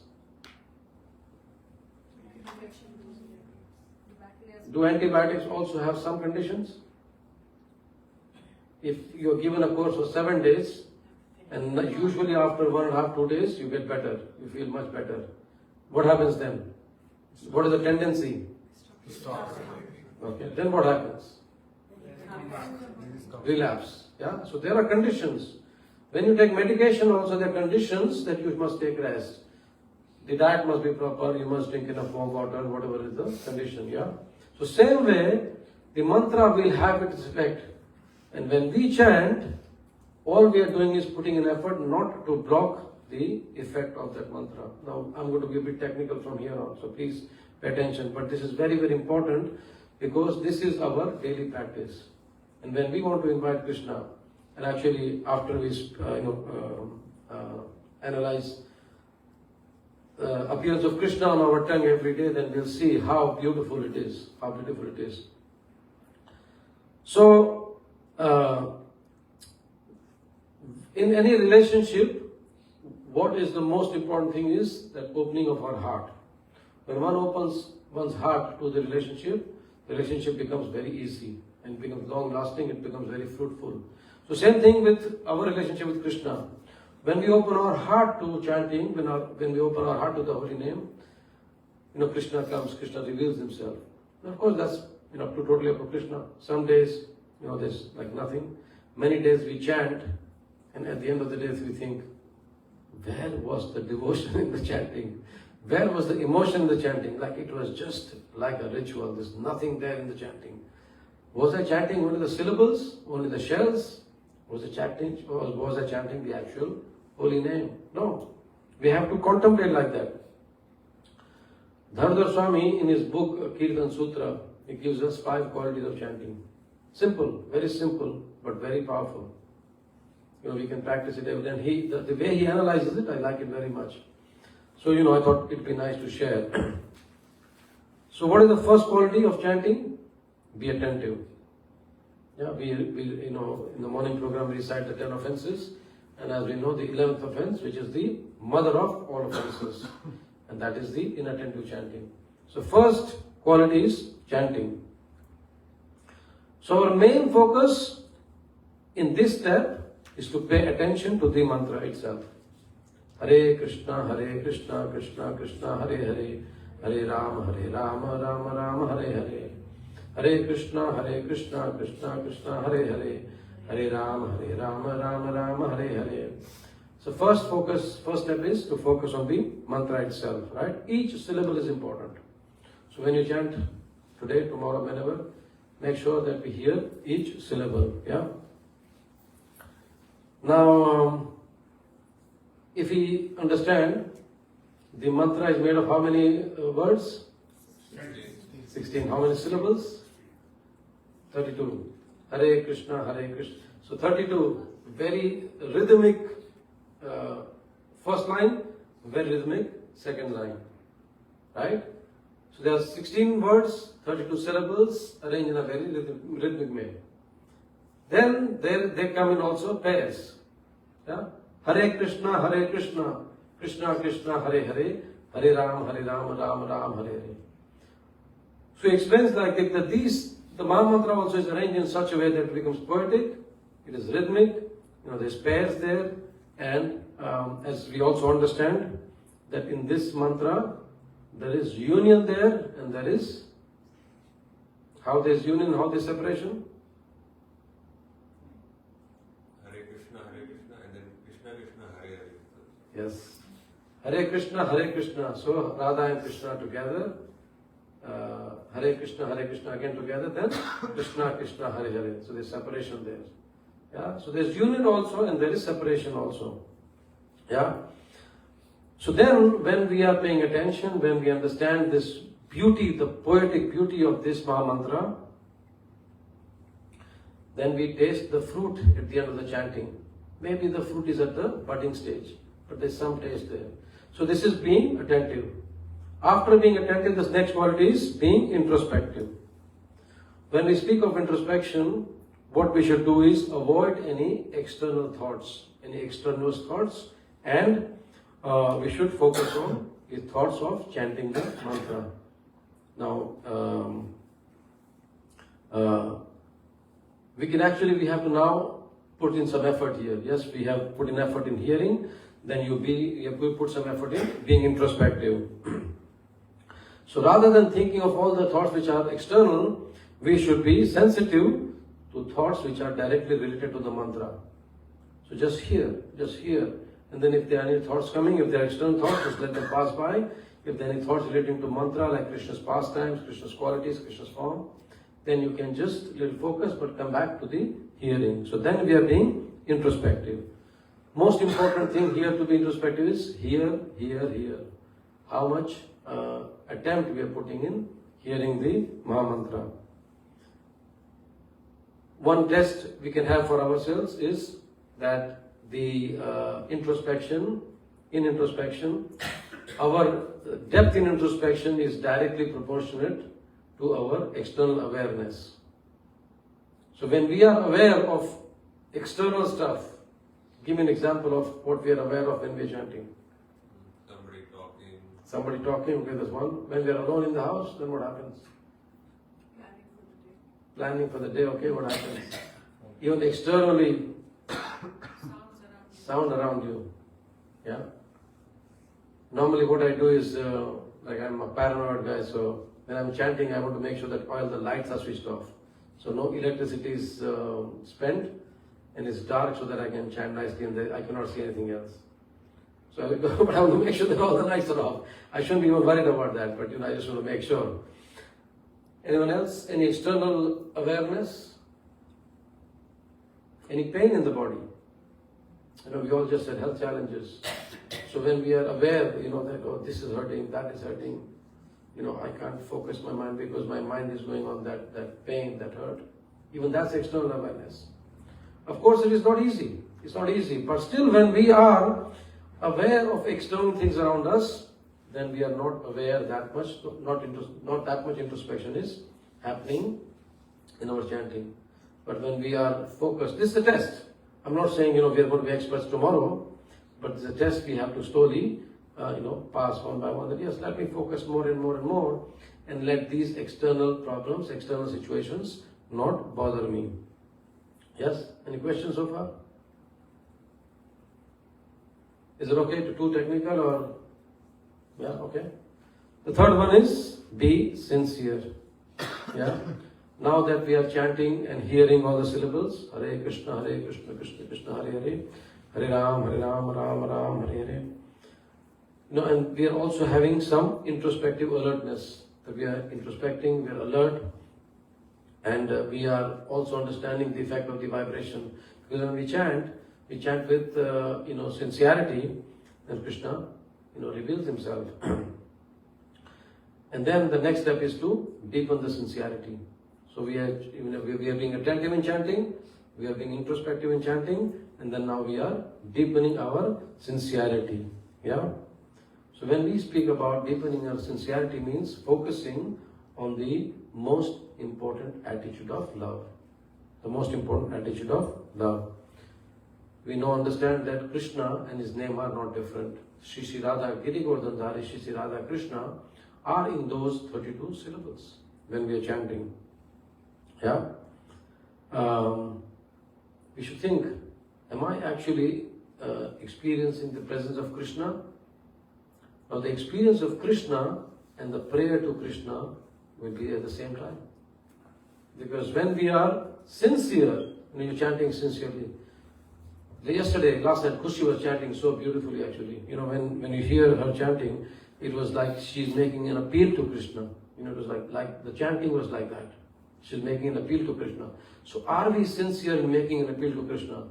Do antibiotics also have some conditions? If you are given a course for 7 days, and usually after 1.5, 2 days, you get better. You feel much better. What happens then? What is the tendency? Stop. Okay. Then what happens? Relapse. Yeah. So there are conditions. When you take medication also, there are conditions that you must take rest. The diet must be proper. You must drink enough warm water, whatever is the condition. Yeah. So same way, the mantra will have its effect. And when we chant, all we are doing is putting an effort not to block the effect of that mantra. Now, I'm going to be a bit technical from here on, so please pay attention. But this is very, very important because this is our daily practice. And when we want to invite Krishna, and actually after we analyze appearance of Krishna on our tongue every day, then we'll see how beautiful it is. How beautiful it is. So, in any relationship, what is the most important thing is that opening of our heart. When one opens one's heart to the relationship becomes very easy and becomes long lasting, it becomes very fruitful. So same thing with our relationship with Krishna. When we open our heart to chanting, when we open our heart to the holy name, Krishna comes, Krishna reveals himself. And of course that's totally up to Krishna. Some days, there's like nothing. Many days we chant, and at the end of the day we think, where was the devotion in the chanting? Where was the emotion in the chanting? Like it was just like a ritual. There's nothing there in the chanting. Was I chanting only the syllables, only the shells? Was I chanting the actual holy name? No. We have to contemplate like that. Dharmadhar Swami in his book Kirtan Sutra, he gives us 5 qualities of chanting. Simple, very simple, but very powerful. We can practice it every day. And the way he analyzes it, I like it very much. So, I thought it'd be nice to share. So what is the first quality of chanting? Be attentive. Yeah, we in the morning program we recite the 10 offenses, and as we know, the 11th offense, which is the mother of all offenses, and that is the inattentive chanting. So first quality is chanting. So our main focus in this step is to pay attention to the mantra itself. Hare Krishna, Krishna Krishna, Hare Hare, Hare Rama, Rama Rama, Hare Hare. Hare Krishna, Krishna Krishna, Hare Hare, Hare Rama, Rama Rama, Hare Hare. So first step is to focus on the mantra itself, right? Each syllable is important. So when you chant today, tomorrow, whenever, make sure that we hear each syllable, yeah? Now, if we understand, the mantra is made of how many words? 16. How many syllables? 32. Hare Krishna, Hare Krishna. So 32, very rhythmic first line, very rhythmic second line. Right? So there are 16 words, 32 syllables arranged in a very rhythmic way. Then they come in also pairs. Yeah? Hare Krishna, Krishna Krishna, Hare Hare, Hare Rama, Rama Rama, Hare Hare. So he explains like that the Maha Mantra also is arranged in such a way that it becomes poetic, it is rhythmic, there's pairs there, and as we also understand that in this mantra there is union there, and there is how there is union, how there is separation. Hare Krishna, and then Krishna Krishna, Hare Hare. Yes. Hare Krishna. So Radha and Krishna together. Hare Krishna again together. Then Krishna Krishna, Hare Hare. So there's separation there. Yeah. So there's union also, and there is separation also. Yeah. So then, when we are paying attention, when we understand this beauty, the poetic beauty of this Maha Mantra, then we taste the fruit at the end of the chanting. Maybe the fruit is at the budding stage, but there's some taste there. So this is being attentive. After being attentive, this next quality is being introspective. When we speak of introspection, what we should do is avoid any external thoughts, any extraneous thoughts, and we should focus on the thoughts of chanting the mantra. Now, we have to now put in some effort here. Yes, we have put in effort in hearing, then you have to put some effort in being introspective. So rather than thinking of all the thoughts which are external, we should be sensitive to thoughts which are directly related to the mantra. So just hear. And then if there are any thoughts coming, if there are external thoughts, just let them pass by. If there are any thoughts relating to mantra, like Krishna's pastimes, Krishna's qualities, Krishna's form, then you can just little focus, but come back to the hearing. So then we are being introspective. Most important thing here to be introspective is hear. How much attempt we are putting in hearing the Maha Mantra. One test we can have for ourselves is that the introspection, our depth in introspection is directly proportionate to our external awareness. So when we are aware of external stuff, give me an example of what we are aware of when we are chanting. Somebody talking, okay, there's one. When we are alone in the house, then what happens? Planning for the day, okay, what happens? Even externally, sound around you. Yeah. Normally what I do is, like I'm a paranoid guy, so when I'm chanting, I want to make sure that all the lights are switched off. So no electricity is spent, and it's dark so that I can chant nicely and I cannot see anything else. So I will go, but I want to make sure that all the lights are off. I shouldn't be even worried about that, but I just want to make sure. Anyone else? Any external awareness? Any pain in the body? We all just had health challenges. So when we are aware, that, oh, this is hurting, that is hurting, I can't focus my mind because my mind is going on that pain, that hurt. Even that's external awareness. Of course, it is not easy. It's not easy. But still, when we are aware of external things around us, then we are not aware that much, not that much introspection is happening in our chanting. But when we are focused, this is a test. I'm not saying, we are going to be experts tomorrow, but it's a test we have to slowly, pass one by one. That yes, let me focus more and more and more, and let these external problems, external situations not bother me. Yes? Any questions so far? Is it okay to too technical or? Yeah, okay. The third one is be sincere. Yeah. Now that we are chanting and hearing all the syllables, Hare Krishna, Krishna Krishna, Hare Hare, Hare Ram, Ram Ram, Hare Hare. And we are also having some introspective alertness. That we are introspecting, we are alert, and we are also understanding the effect of the vibration. Because when we chant with sincerity, and Krishna reveals himself. And then the next step is to deepen the sincerity. So we are being attentive in chanting, we are being introspective in chanting, and then now we are deepening our sincerity. Yeah. So when we speak about deepening our sincerity, means focusing on the most important attitude of love. The most important attitude of love. We now understand that Krishna and his name are not different. Shri Radha Giri Govardhan Shri Radha Krishna are in those 32 syllables when we are chanting. Yeah? We should think, am I actually experiencing the presence of Krishna? Now the experience of Krishna and the prayer to Krishna will be at the same time. Because when we are sincere, when you're chanting sincerely, last night, Kushi was chanting so beautifully actually. When you hear her chanting, it was like she's making an appeal to Krishna. It was like the chanting was like that. She's making an appeal to Krishna. So are we sincere in making an appeal to Krishna?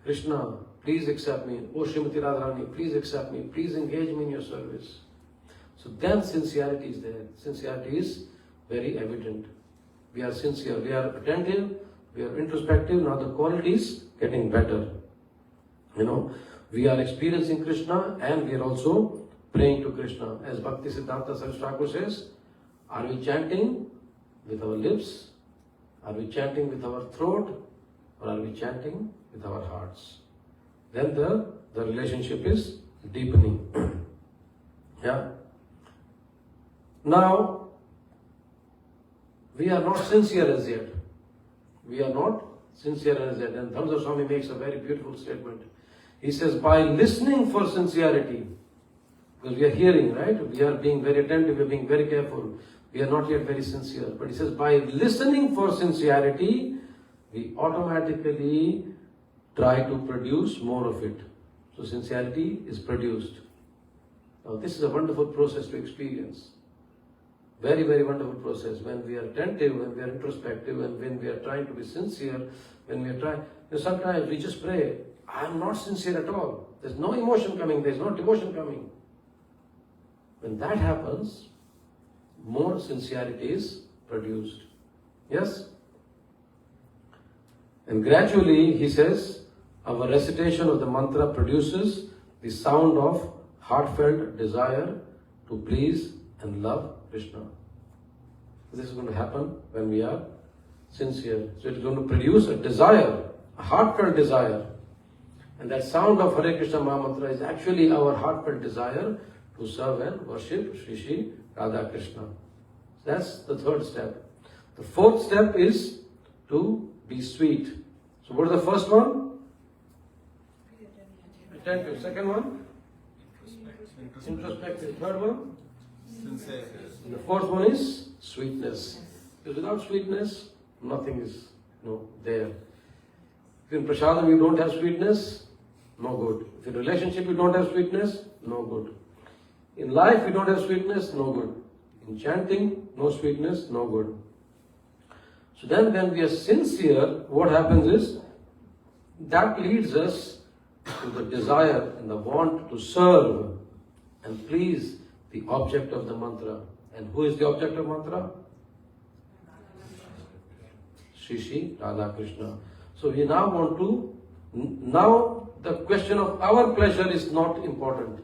Krishna, please accept me. Oh Srimati Radharani, please accept me. Please engage me in your service. So then sincerity is there. Sincerity is very evident. We are sincere, we are attentive, we are introspective. Now the quality is getting better. We are experiencing Krishna and we are also praying to Krishna. As Bhakti Siddhanta Saraswati Thakur says, are we chanting with our lips? Are we chanting with our throat? Or are we chanting with our hearts? Then the relationship is deepening. Yeah. Now, we are not sincere as yet. We are not sincere as yet. And Dhamsa Swami makes a very beautiful statement. He says, by listening for sincerity, because we are hearing, right? We are being very attentive, we are being very careful. We are not yet very sincere. But he says, by listening for sincerity, we automatically try to produce more of it. So sincerity is produced. Now this is a wonderful process to experience. Very, very wonderful process. When we are attentive, when we are introspective, and when we are trying to be sincere, when we are trying... Sometimes we just pray, I am not sincere at all. There's no emotion coming, there's no devotion coming. When that happens, more sincerity is produced. Yes? And gradually, he says, our recitation of the mantra produces the sound of heartfelt desire to please and love Krishna. This is going to happen when we are sincere. So it's going to produce a desire, a heartfelt desire. And that sound of Hare Krishna Mahamantra is actually our heartfelt desire to serve and worship Shri Radha Krishna. That's the third step. The fourth step is to be sweet. So what is the first one? Attentive. Second one? Introspective. Third one? Sincere. And the fourth one is sweetness. Because without sweetness, nothing is there. If in prasadam you don't have sweetness, no good. If in relationship you don't have sweetness, no good. In life you don't have sweetness, no good. In chanting, no sweetness, no good. So then when we are sincere, what happens is, that leads us to the desire and the want to serve and please the object of the mantra. And who is the object of mantra? Shri Radha Krishna. So we now want to, now the question of our pleasure is not important.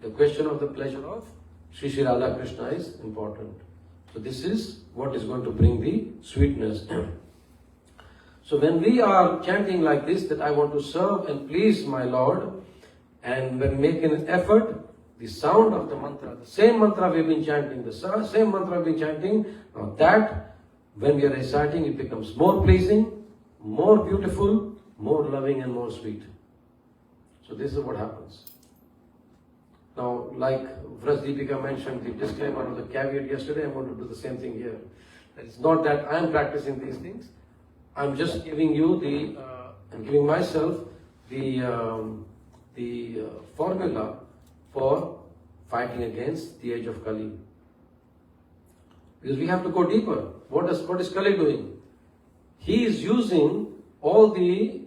The question of the pleasure of Sri Sri Radha Krishna is important. So this is what is going to bring the sweetness. So when we are chanting like this, that I want to serve and please my Lord, and when making an effort, the sound of the mantra, the same mantra we've been chanting, now that when we are reciting, it becomes more pleasing, more beautiful, more loving and more sweet. So this is what happens. Now, like Vrasdeepika mentioned the disclaimer or the caveat yesterday, I'm going to do the same thing here. It's not that I'm practicing these things. I'm just giving you I'm giving myself the formula for fighting against the age of Kali. Because we have to go deeper. What is Kali doing? He is using all the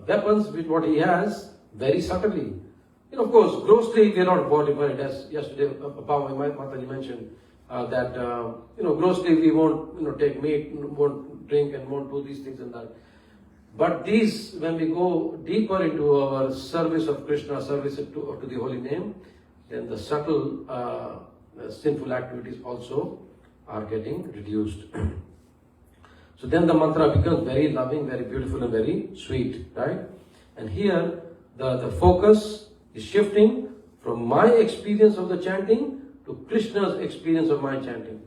weapons with what he has very subtly. Of course, grossly we are not worried, as yesterday Mataji mentioned, that grossly we won't take meat, won't drink and won't do these things and that. But these, when we go deeper into our service of Krishna, service to the holy name, then the subtle sinful activities also are getting reduced. So then the mantra becomes very loving, very beautiful and very sweet, right? And here the focus is shifting from my experience of the chanting to Krishna's experience of my chanting.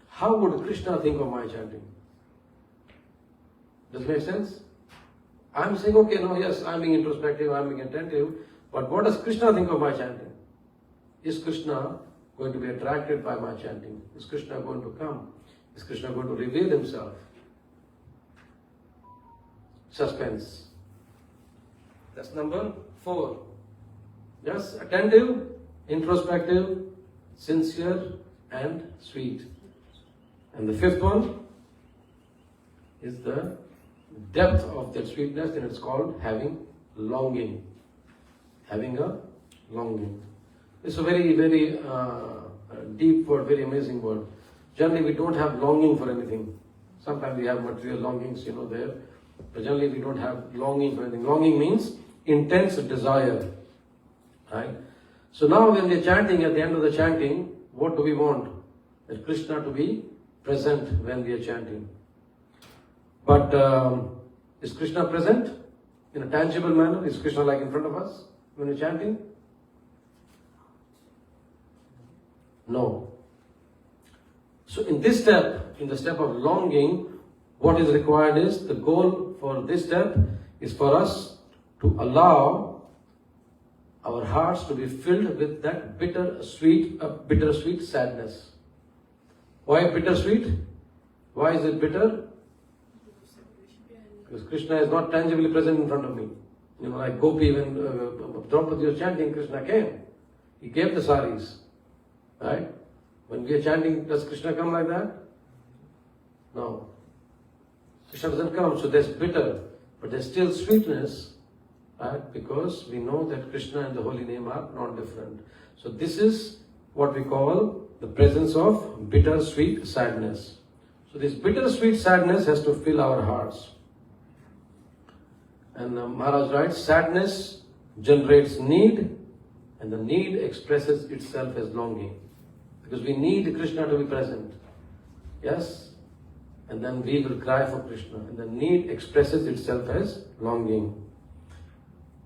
How would Krishna think of my chanting? Does it make sense? I'm saying, okay, no, yes, I'm being introspective, I'm being attentive, but what does Krishna think of my chanting? Is Krishna going to be attracted by my chanting? Is Krishna going to come? Is Krishna going to reveal himself? Suspense. That's number 4. Yes, attentive, introspective, sincere and sweet. And the 5th one is the depth of that sweetness, and it's called having longing. Having a longing. It's a very, very deep word, very amazing word. Generally, we don't have longing for anything. Sometimes we have material longings, there. But generally, we don't have longing for anything. Longing means intense desire. Right? So now when we are chanting, at the end of the chanting, what do we want? That Krishna to be present when we are chanting. But is Krishna present in a tangible manner? Is Krishna like in front of us when we're chanting? No. So in this step, in the step of longing, what is required is, the goal for this step is for us to allow our hearts to be filled with that bittersweet sadness. Why bittersweet? Why is it bitter? Because Krishna is not tangibly present in front of me. Like Gopi, when Draupadi was chanting, Krishna came. He gave the saris. Right? When we are chanting, does Krishna come like that? No. Krishna doesn't come, so there's bitter, but there's still sweetness, right? Because we know that Krishna and the holy name are not different. So this is what we call the presence of bittersweet sadness. So this bittersweet sadness has to fill our hearts. And Maharaj writes, sadness generates need, and the need expresses itself as longing. Because we need Krishna to be present. Yes? And then we will cry for Krishna. And the need expresses itself as longing.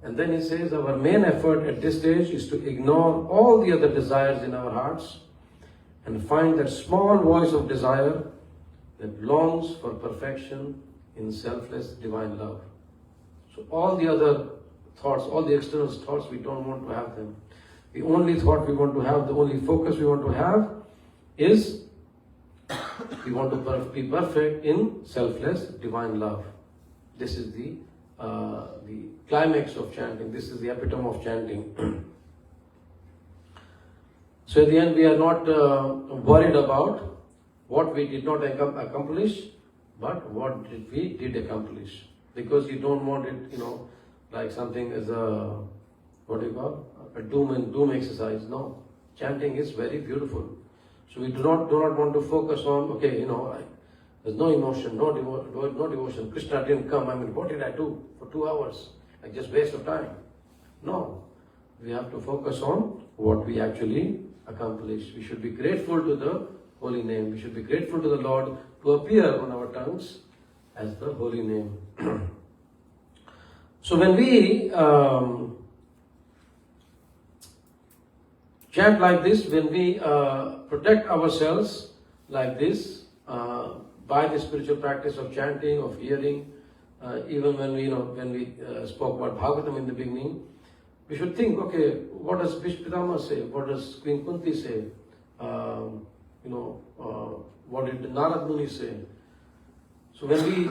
And then he says, our main effort at this stage is to ignore all the other desires in our hearts and find that small voice of desire that longs for perfection in selfless divine love. So all the other thoughts, all the external thoughts, we don't want to have them. The only thought we want to have, the only focus we want to have is we want to be perfect in selfless divine love. This is the climax of chanting. This is the epitome of chanting. So at the end, we are not worried about what we did not accomplish, but what we did accomplish. Because you don't want it, like something as a, a doom exercise. No. Chanting is very beautiful. So we do not want to focus on, There's no emotion, no devotion. Krishna didn't come. I mean, what did I do for 2 hours? Like just waste of time. No. We have to focus on what we actually accomplished. We should be grateful to the holy name. We should be grateful to the Lord to appear on our tongues as the holy name. So when we chant like this, when we protect ourselves like this, by the spiritual practice of chanting, of hearing, even when we spoke about Bhāgavatam in the beginning, we should think, okay, what does Bhishma say? What does Queen Kunti say? What did Narad Muni say? So when we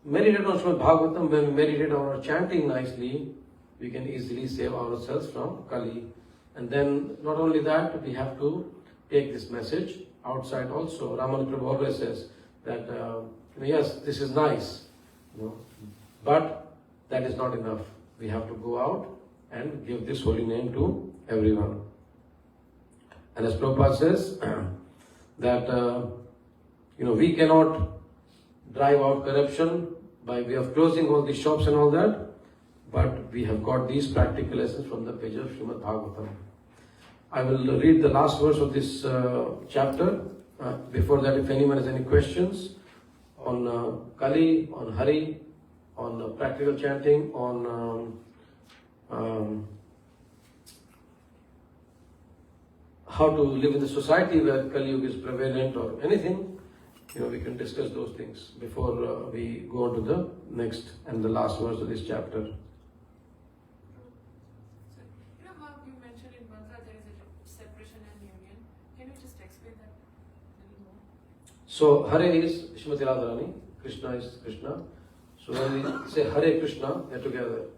meditate on Srimad Bhāgavatam, when we meditate on our chanting nicely, we can easily save ourselves from Kali. And then not only that, we have to take this message outside also. Ramana Prabhu always says that, yes, this is nice, but that is not enough. We have to go out and give this holy name to everyone. And as Prabhupada says, that we cannot drive out corruption by way of closing all these shops and all that, but we have got these practical lessons from the page of Srimad Bhāgavatam. I will read the last verse of this chapter. Before that, if anyone has any questions on Kali, on Hari, on practical chanting, on how to live in the society where Kali Yuga is prevalent or anything, we can discuss those things before we go on to the next and the last verse of this chapter. So, how you mentioned in mantra there is a separation and union. Can you just explain that a little more? So Hare is Srimati Radharani, Krishna is Krishna. So when we say Hare Krishna, they're together.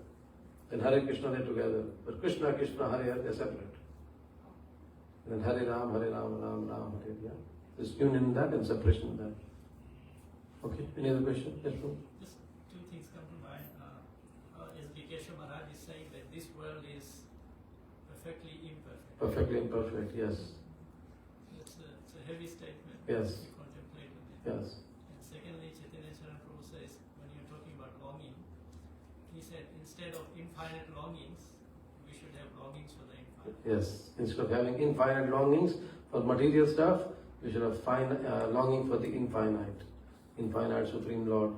Then Hare Krishna, they're together. But Krishna, Hare, they're separate. And then Hare Ram, Ram, Ram, Hare. Yeah. There's union in that and separation in that. Okay, any other question? Yes, bro? Just two things come to mind. As Dikesha Maharaj is saying that this world is perfectly imperfect. Perfectly imperfect, yes. It's a heavy statement. Yes. We contemplate on it. Yes. And secondly, Chaitanya Charan Prabhu says, when you're talking about longing, he said instead of infinite longings, we should have longings for the infinite. Yes. Instead of having infinite longings for material stuff, we should have longing for the infinite Supreme Lord.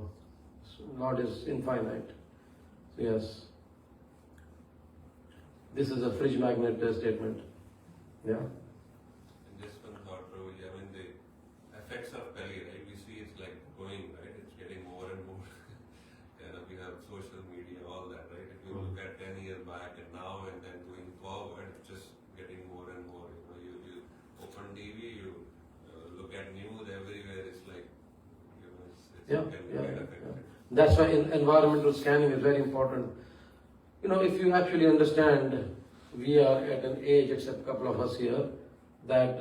Lord is infinite. So yes. This is a fridge magnet statement. Yeah. And just one thought, Prabhuji, the effects of Kali, right? We see it's like going, right? It's getting more and more. We have social media, all that, right? If you look at 10 years back and now and then going forward, it's just getting more and more. You open TV, you look at news everywhere. It's like, Yeah. That's why environmental scanning is very important. If you actually understand, we are at an age, except a couple of us here, that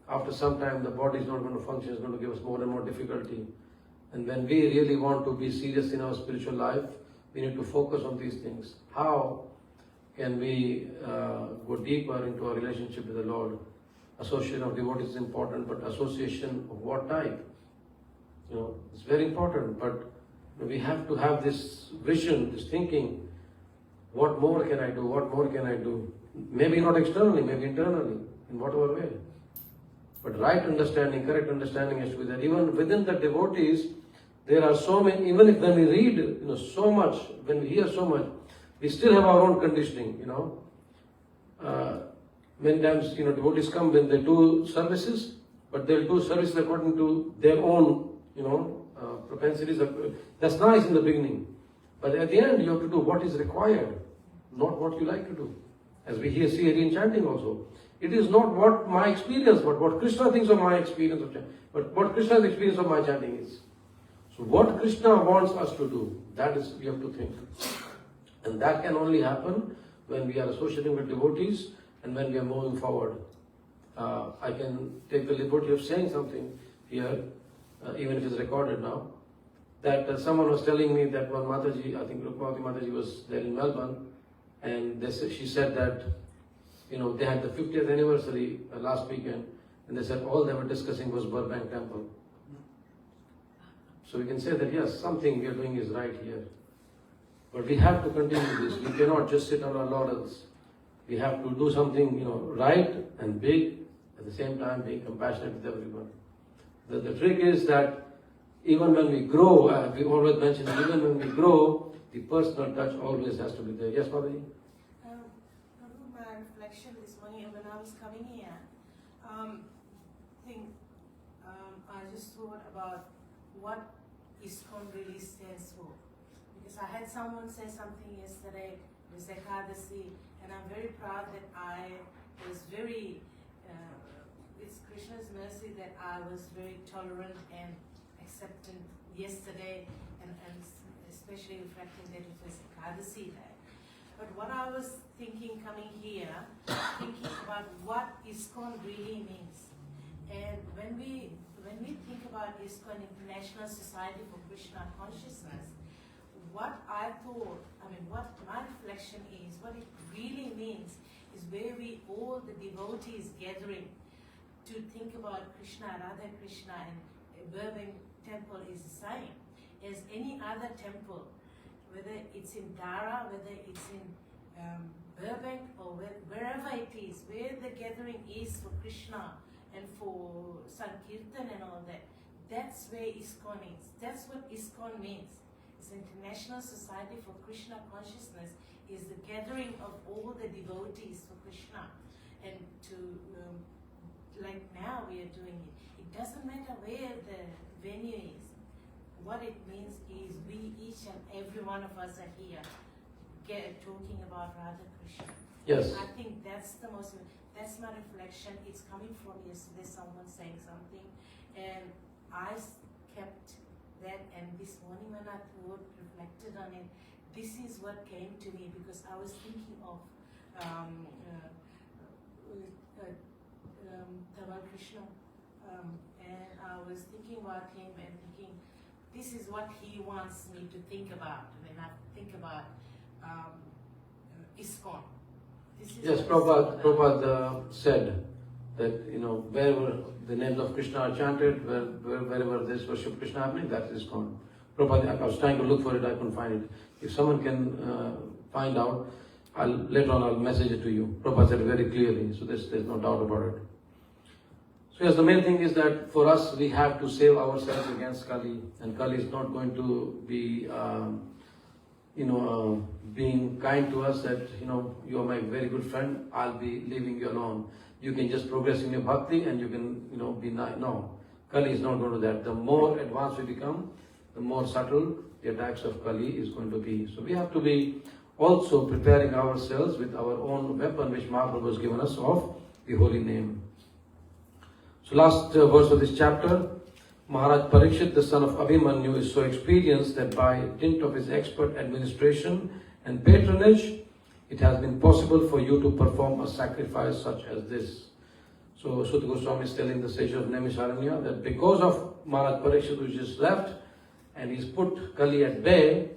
after some time the body is not going to function, it's going to give us more and more difficulty. And when we really want to be serious in our spiritual life, we need to focus on these things. How can we go deeper into our relationship with the Lord? Association of devotees is important, but association of what type? It's very important, but we have to have this vision, this thinking, what more can I do, what more can I do? Maybe not externally, maybe internally, in whatever way. But right understanding, correct understanding has to be there. Even within the devotees, there are so many, even if when we read so much, when we hear so much, we still have our own conditioning, Many times, devotees come when they do services, but they'll do services according to their own, propensities. That's nice in the beginning. But at the end, you have to do what is required, not what you like to do. As we see here in chanting also. It is not what my experience, but what Krishna thinks of my experience of chanting. But what Krishna's experience of my chanting is. So what Krishna wants us to do, that is, we have to think. And that can only happen when we are associating with devotees and when we are moving forward. I can take the liberty of saying something here, even if it's recorded now, that someone was telling me that one Mataji, I think Rukmavati Mataji was there in Melbourne, and she said that, they had the 50th anniversary last weekend, and they said all they were discussing was Burbank Temple. So we can say that yes, something we are doing is right here. But we have to continue this. We cannot just sit on our laurels. We have to do something, right and big, at the same time being compassionate with everyone. The trick is that even when we grow, we always mention, even when we grow, the personal touch always has to be there. Yes, Prabhuji? Prabhu, my reflection this morning when I was coming here, I just thought about what ISKCON really stands for. Because I had someone say something yesterday, it was Ekadasi, and I'm very proud that I was very, it's Krishna's mercy that I was very tolerant and acceptant yesterday, and especially reflecting that it was Ekadasi day. But what I was thinking coming here, thinking about what ISKCON really means. And when we think about ISKCON, International Society for Krishna Consciousness, what my reflection is, what it really means is where we all the devotees gathering to think about Krishna, Radha Krishna, and Burbank temple is the same as any other temple, whether it's in Dara, whether it's in Burbank, or wherever it is, where the gathering is for Krishna and for Sankirtan and all that. That's where ISKCON is. That's what ISKCON means. It's International Society for Krishna Consciousness, is the gathering of all the devotees for Krishna. And to, like now we are doing it. It doesn't matter where the venue is. What it means is we, each and every one of us are here talking about Radha Krishna. Yes. I think that's that's my reflection. It's coming from yesterday, someone saying something, and I kept that, and this morning when I reflected on it, this is what came to me, because I was thinking of Tamal Krishna, and I was thinking about him and thinking, this is what he wants me to think about when I think about ISKCON. Yes, Prabhupada said that, wherever the names of Krishna are chanted, wherever there's worship Krishna happening, that is ISKCON. Prabhupada, I was trying to look for it, I couldn't find it. If someone can find out, later on I'll message it to you. Prabhupada said it very clearly, so there's no doubt about it. So yes, the main thing is that for us, we have to save ourselves against Kali, and Kali is not going to be being kind to us that, you are my very good friend, I'll be leaving you alone. You can just progress in your bhakti and you can, be nice. No, Kali is not going to do that. The more advanced we become, the more subtle the attacks of Kali is going to be. So we have to be also preparing ourselves with our own weapon which Mahaprabhu has given us of the holy name. So last verse of this chapter, Maharaj Parikshit, the son of Abhimanyu, is so experienced that by dint of his expert administration and patronage, it has been possible for you to perform a sacrifice such as this. So Sutta Goswami is telling the sage of Naimisharanya that because of Maharaj Parikshit who just left, and he's put Kali at bay,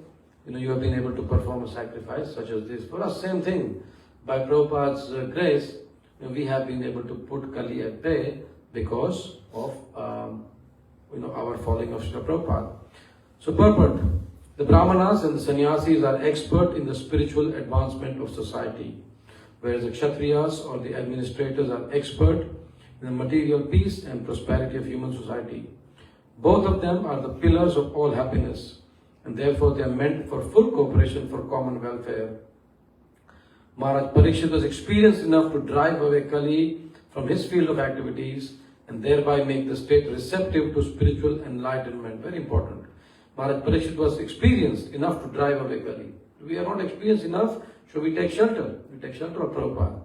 you have been able to perform a sacrifice such as this. For us, same thing. By Prabhupada's grace, we have been able to put Kali at bay because of our following of Srila Prabhupada. So purport, the Brahmanas and the Sannyasis are expert in the spiritual advancement of society, whereas the Kshatriyas or the administrators are expert in the material peace and prosperity of human society. Both of them are the pillars of all happiness, and therefore they are meant for full cooperation for common welfare. Maharaj Parikshit was experienced enough to drive away Kali from his field of activities and thereby make the state receptive to spiritual enlightenment. Very important. Maharaj Parikshit was experienced enough to drive away Kali. We are not experienced enough, should we take shelter? We take shelter of Prabhupada.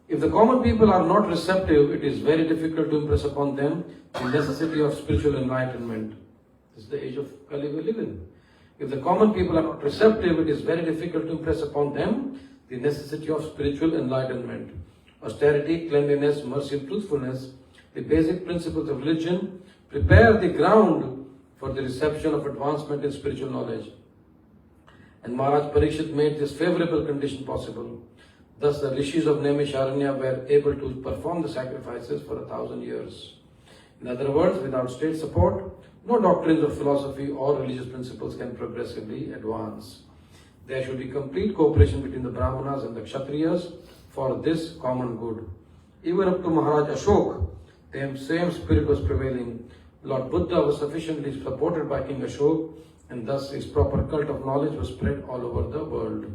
If the common people are not receptive, it is very difficult to impress upon them the necessity of spiritual enlightenment. This is the age of Kali we live in. If the common people are not receptive, it is very difficult to impress upon them the necessity of spiritual enlightenment. Austerity, cleanliness, mercy, and truthfulness, the basic principles of religion, prepare the ground for the reception of advancement in spiritual knowledge. And Maharaj Parikshit made this favorable condition possible. Thus the rishis of Naimisharanya were able to perform the sacrifices for 1,000 years. In other words, without state support, no doctrines of philosophy or religious principles can progressively advance. There should be complete cooperation between the Brahmanas and the Kshatriyas for this common good. Even up to Maharaj Ashok, the same spirit was prevailing. Lord Buddha was sufficiently supported by King Ashok, and thus his proper cult of knowledge was spread all over the world.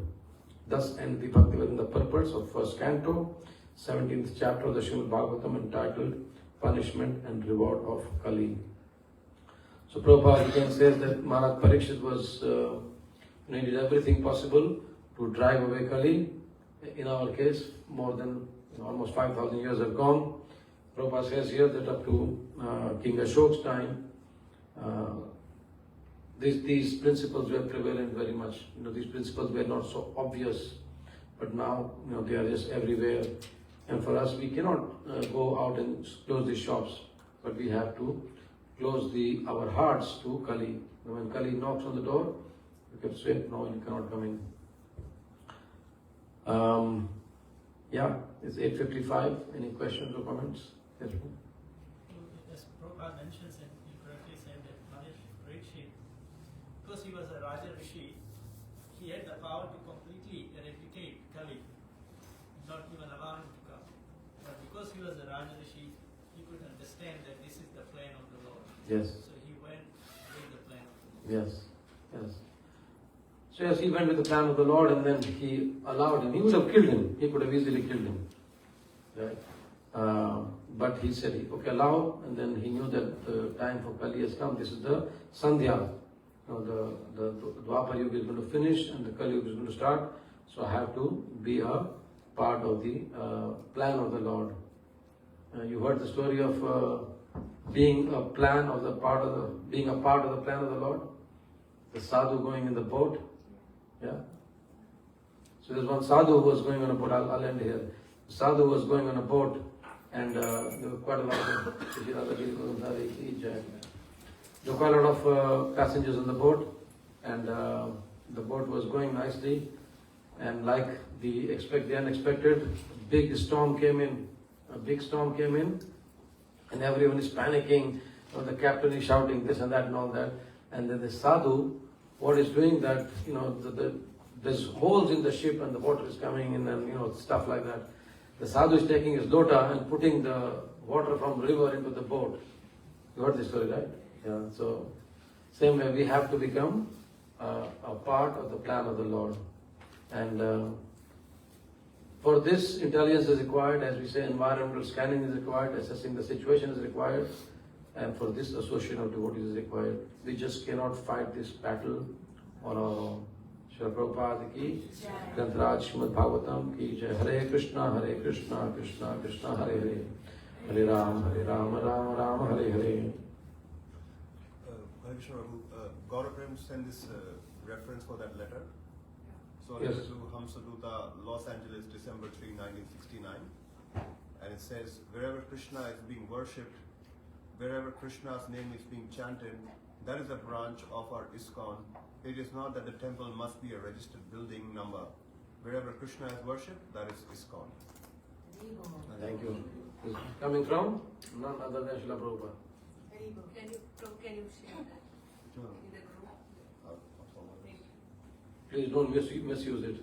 Thus ends the Bhaktivedanta, the purpose of first canto, 17th chapter of the Srimad Bhagavatam, entitled Punishment and Reward of Kali. So Prabhupada again says that Maharaj Parikshit was he did everything possible to drive away Kali. In our case, more than almost 5,000 years have gone. Prabhupada says here that up to King Ashok's time, these principles were prevalent very much. These principles were not so obvious, but now they are just everywhere. And for us, we cannot go out and close the shops, but we have to close our hearts to Kali. When Kali knocks on the door, you can say, no, you cannot come in. It's 8:55. Any questions or comments? Yes, please. As Prabhupada mentions, and you correctly said that Maharaj Parikshit, because he was a Raja Rishi, he had the power to completely eradicate Kali, not even allow him to come. But because he was a Raja Rishi, he could understand that this is the plan of the Lord. Yes. So he went with the plan of the Lord. Yes. So yes, he went with the plan of the Lord, and then he allowed him. He would have killed him. He could have easily killed him. Right? But he said, okay, allow, and then he knew that the time for Kali has come. This is the Sandhya. The Dwapar Yuga is going to finish and the Kali Yuga is going to start. So I have to be a part of the plan of the Lord. You heard the story of being a part of the plan of the Lord. The sadhu going in the boat. Yeah. So there's one sadhu who was going on a boat. I'll end here. The sadhu was going on a boat, and there were quite a lot of passengers on the boat, and the boat was going nicely, and like the unexpected, a big storm came in, and everyone is panicking. The captain is shouting this and that and all that, and then the sadhu, what is doing that, there's holes in the ship and the water is coming in, and stuff like that. The sadhu is taking his lota and putting the water from river into the boat. You heard this story, right? Yeah. So same way we have to become a part of the plan of the Lord, and for this intelligence is required. As we say, environmental scanning is required, assessing the situation is required, and for this association of devotees is required. We just cannot fight this battle on our own. Srila Prabhupada ki, Grantaraj Srimad Bhāgavatam ki jai. Hare Krishna, Krishna Krishna, Hare Hare. Hare Ram, Ram Ram, Hare Hare. Harekrishna, Gaurav Prem sent this reference for that letter. So Yes. to Hamsaduta, Los Angeles, December 3, 1969. And it says, wherever Krishna is being worshipped, wherever Krishna's name is being chanted, that is a branch of our ISKCON. It is not that the temple must be a registered building number. Wherever Krishna is worshipped, that is ISKCON. Thank you. This is coming from none other than Srila Prabhupada. Can you share that in the group? Please don't misuse it.